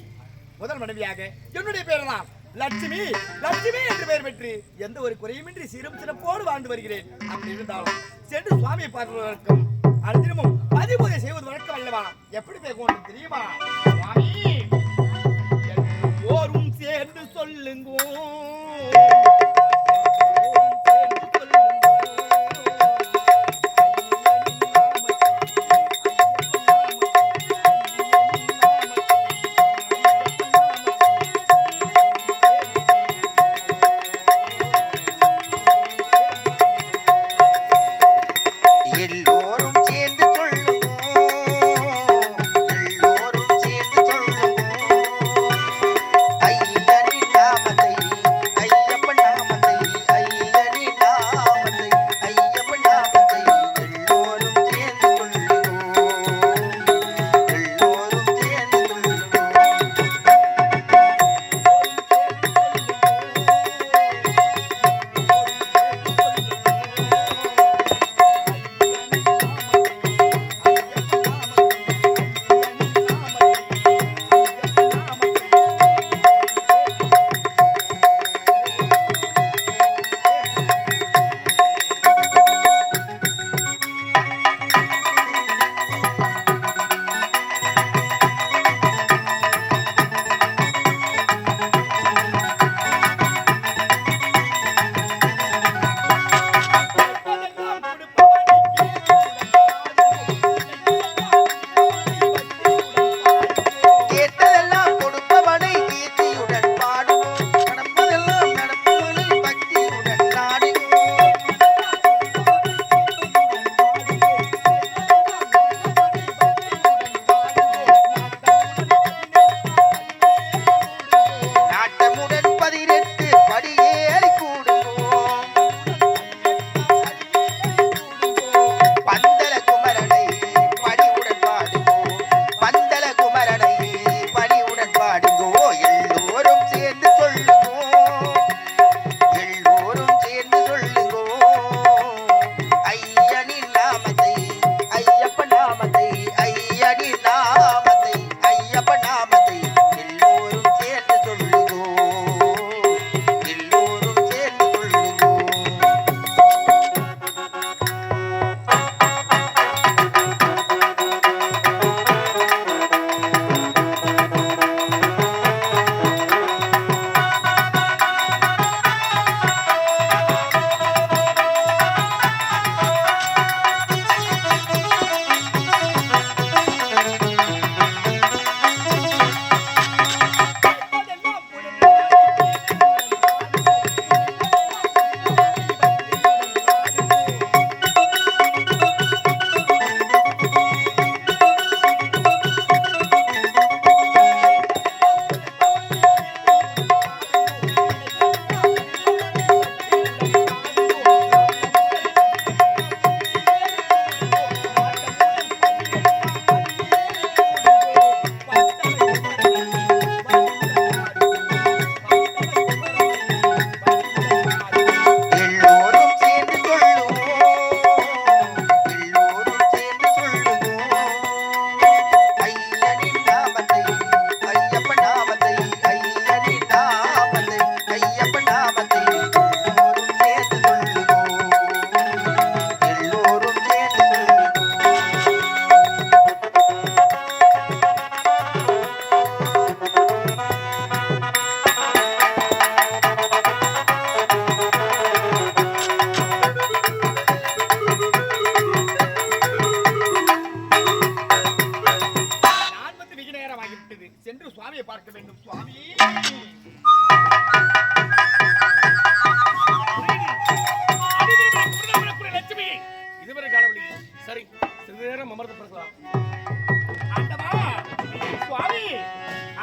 முதல் மனைவியாக என்னுடைய பெயர் தான் லட்சுமி. லட்சுமி என்று பெயர் பெற்று எந்த ஒரு குறையுமின்றி சீரும் சிறப்போடு வாழ்ந்து வருகிறேன். அப்படி இருந்தாலும் சென்று சுவாமியை பார்ப்பதற்கும் அனுதினமும் பதிபூஜை செய்வது வழக்கம் அல்லவா? எப்படி பேசுவோம் தெரியுமா? சுவாமி எல்லோரும் சேர்ந்து சொல்லுங்கோ. எல்லோரும் சேர்ந்து சொல்லுவோம், எல்லோரும் சேர்ந்து சொல்லுவோம், ஐயனின் நாமத்தை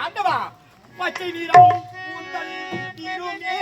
ஆண்டவா பச்சை வீரம் உந்தல் திருமேனி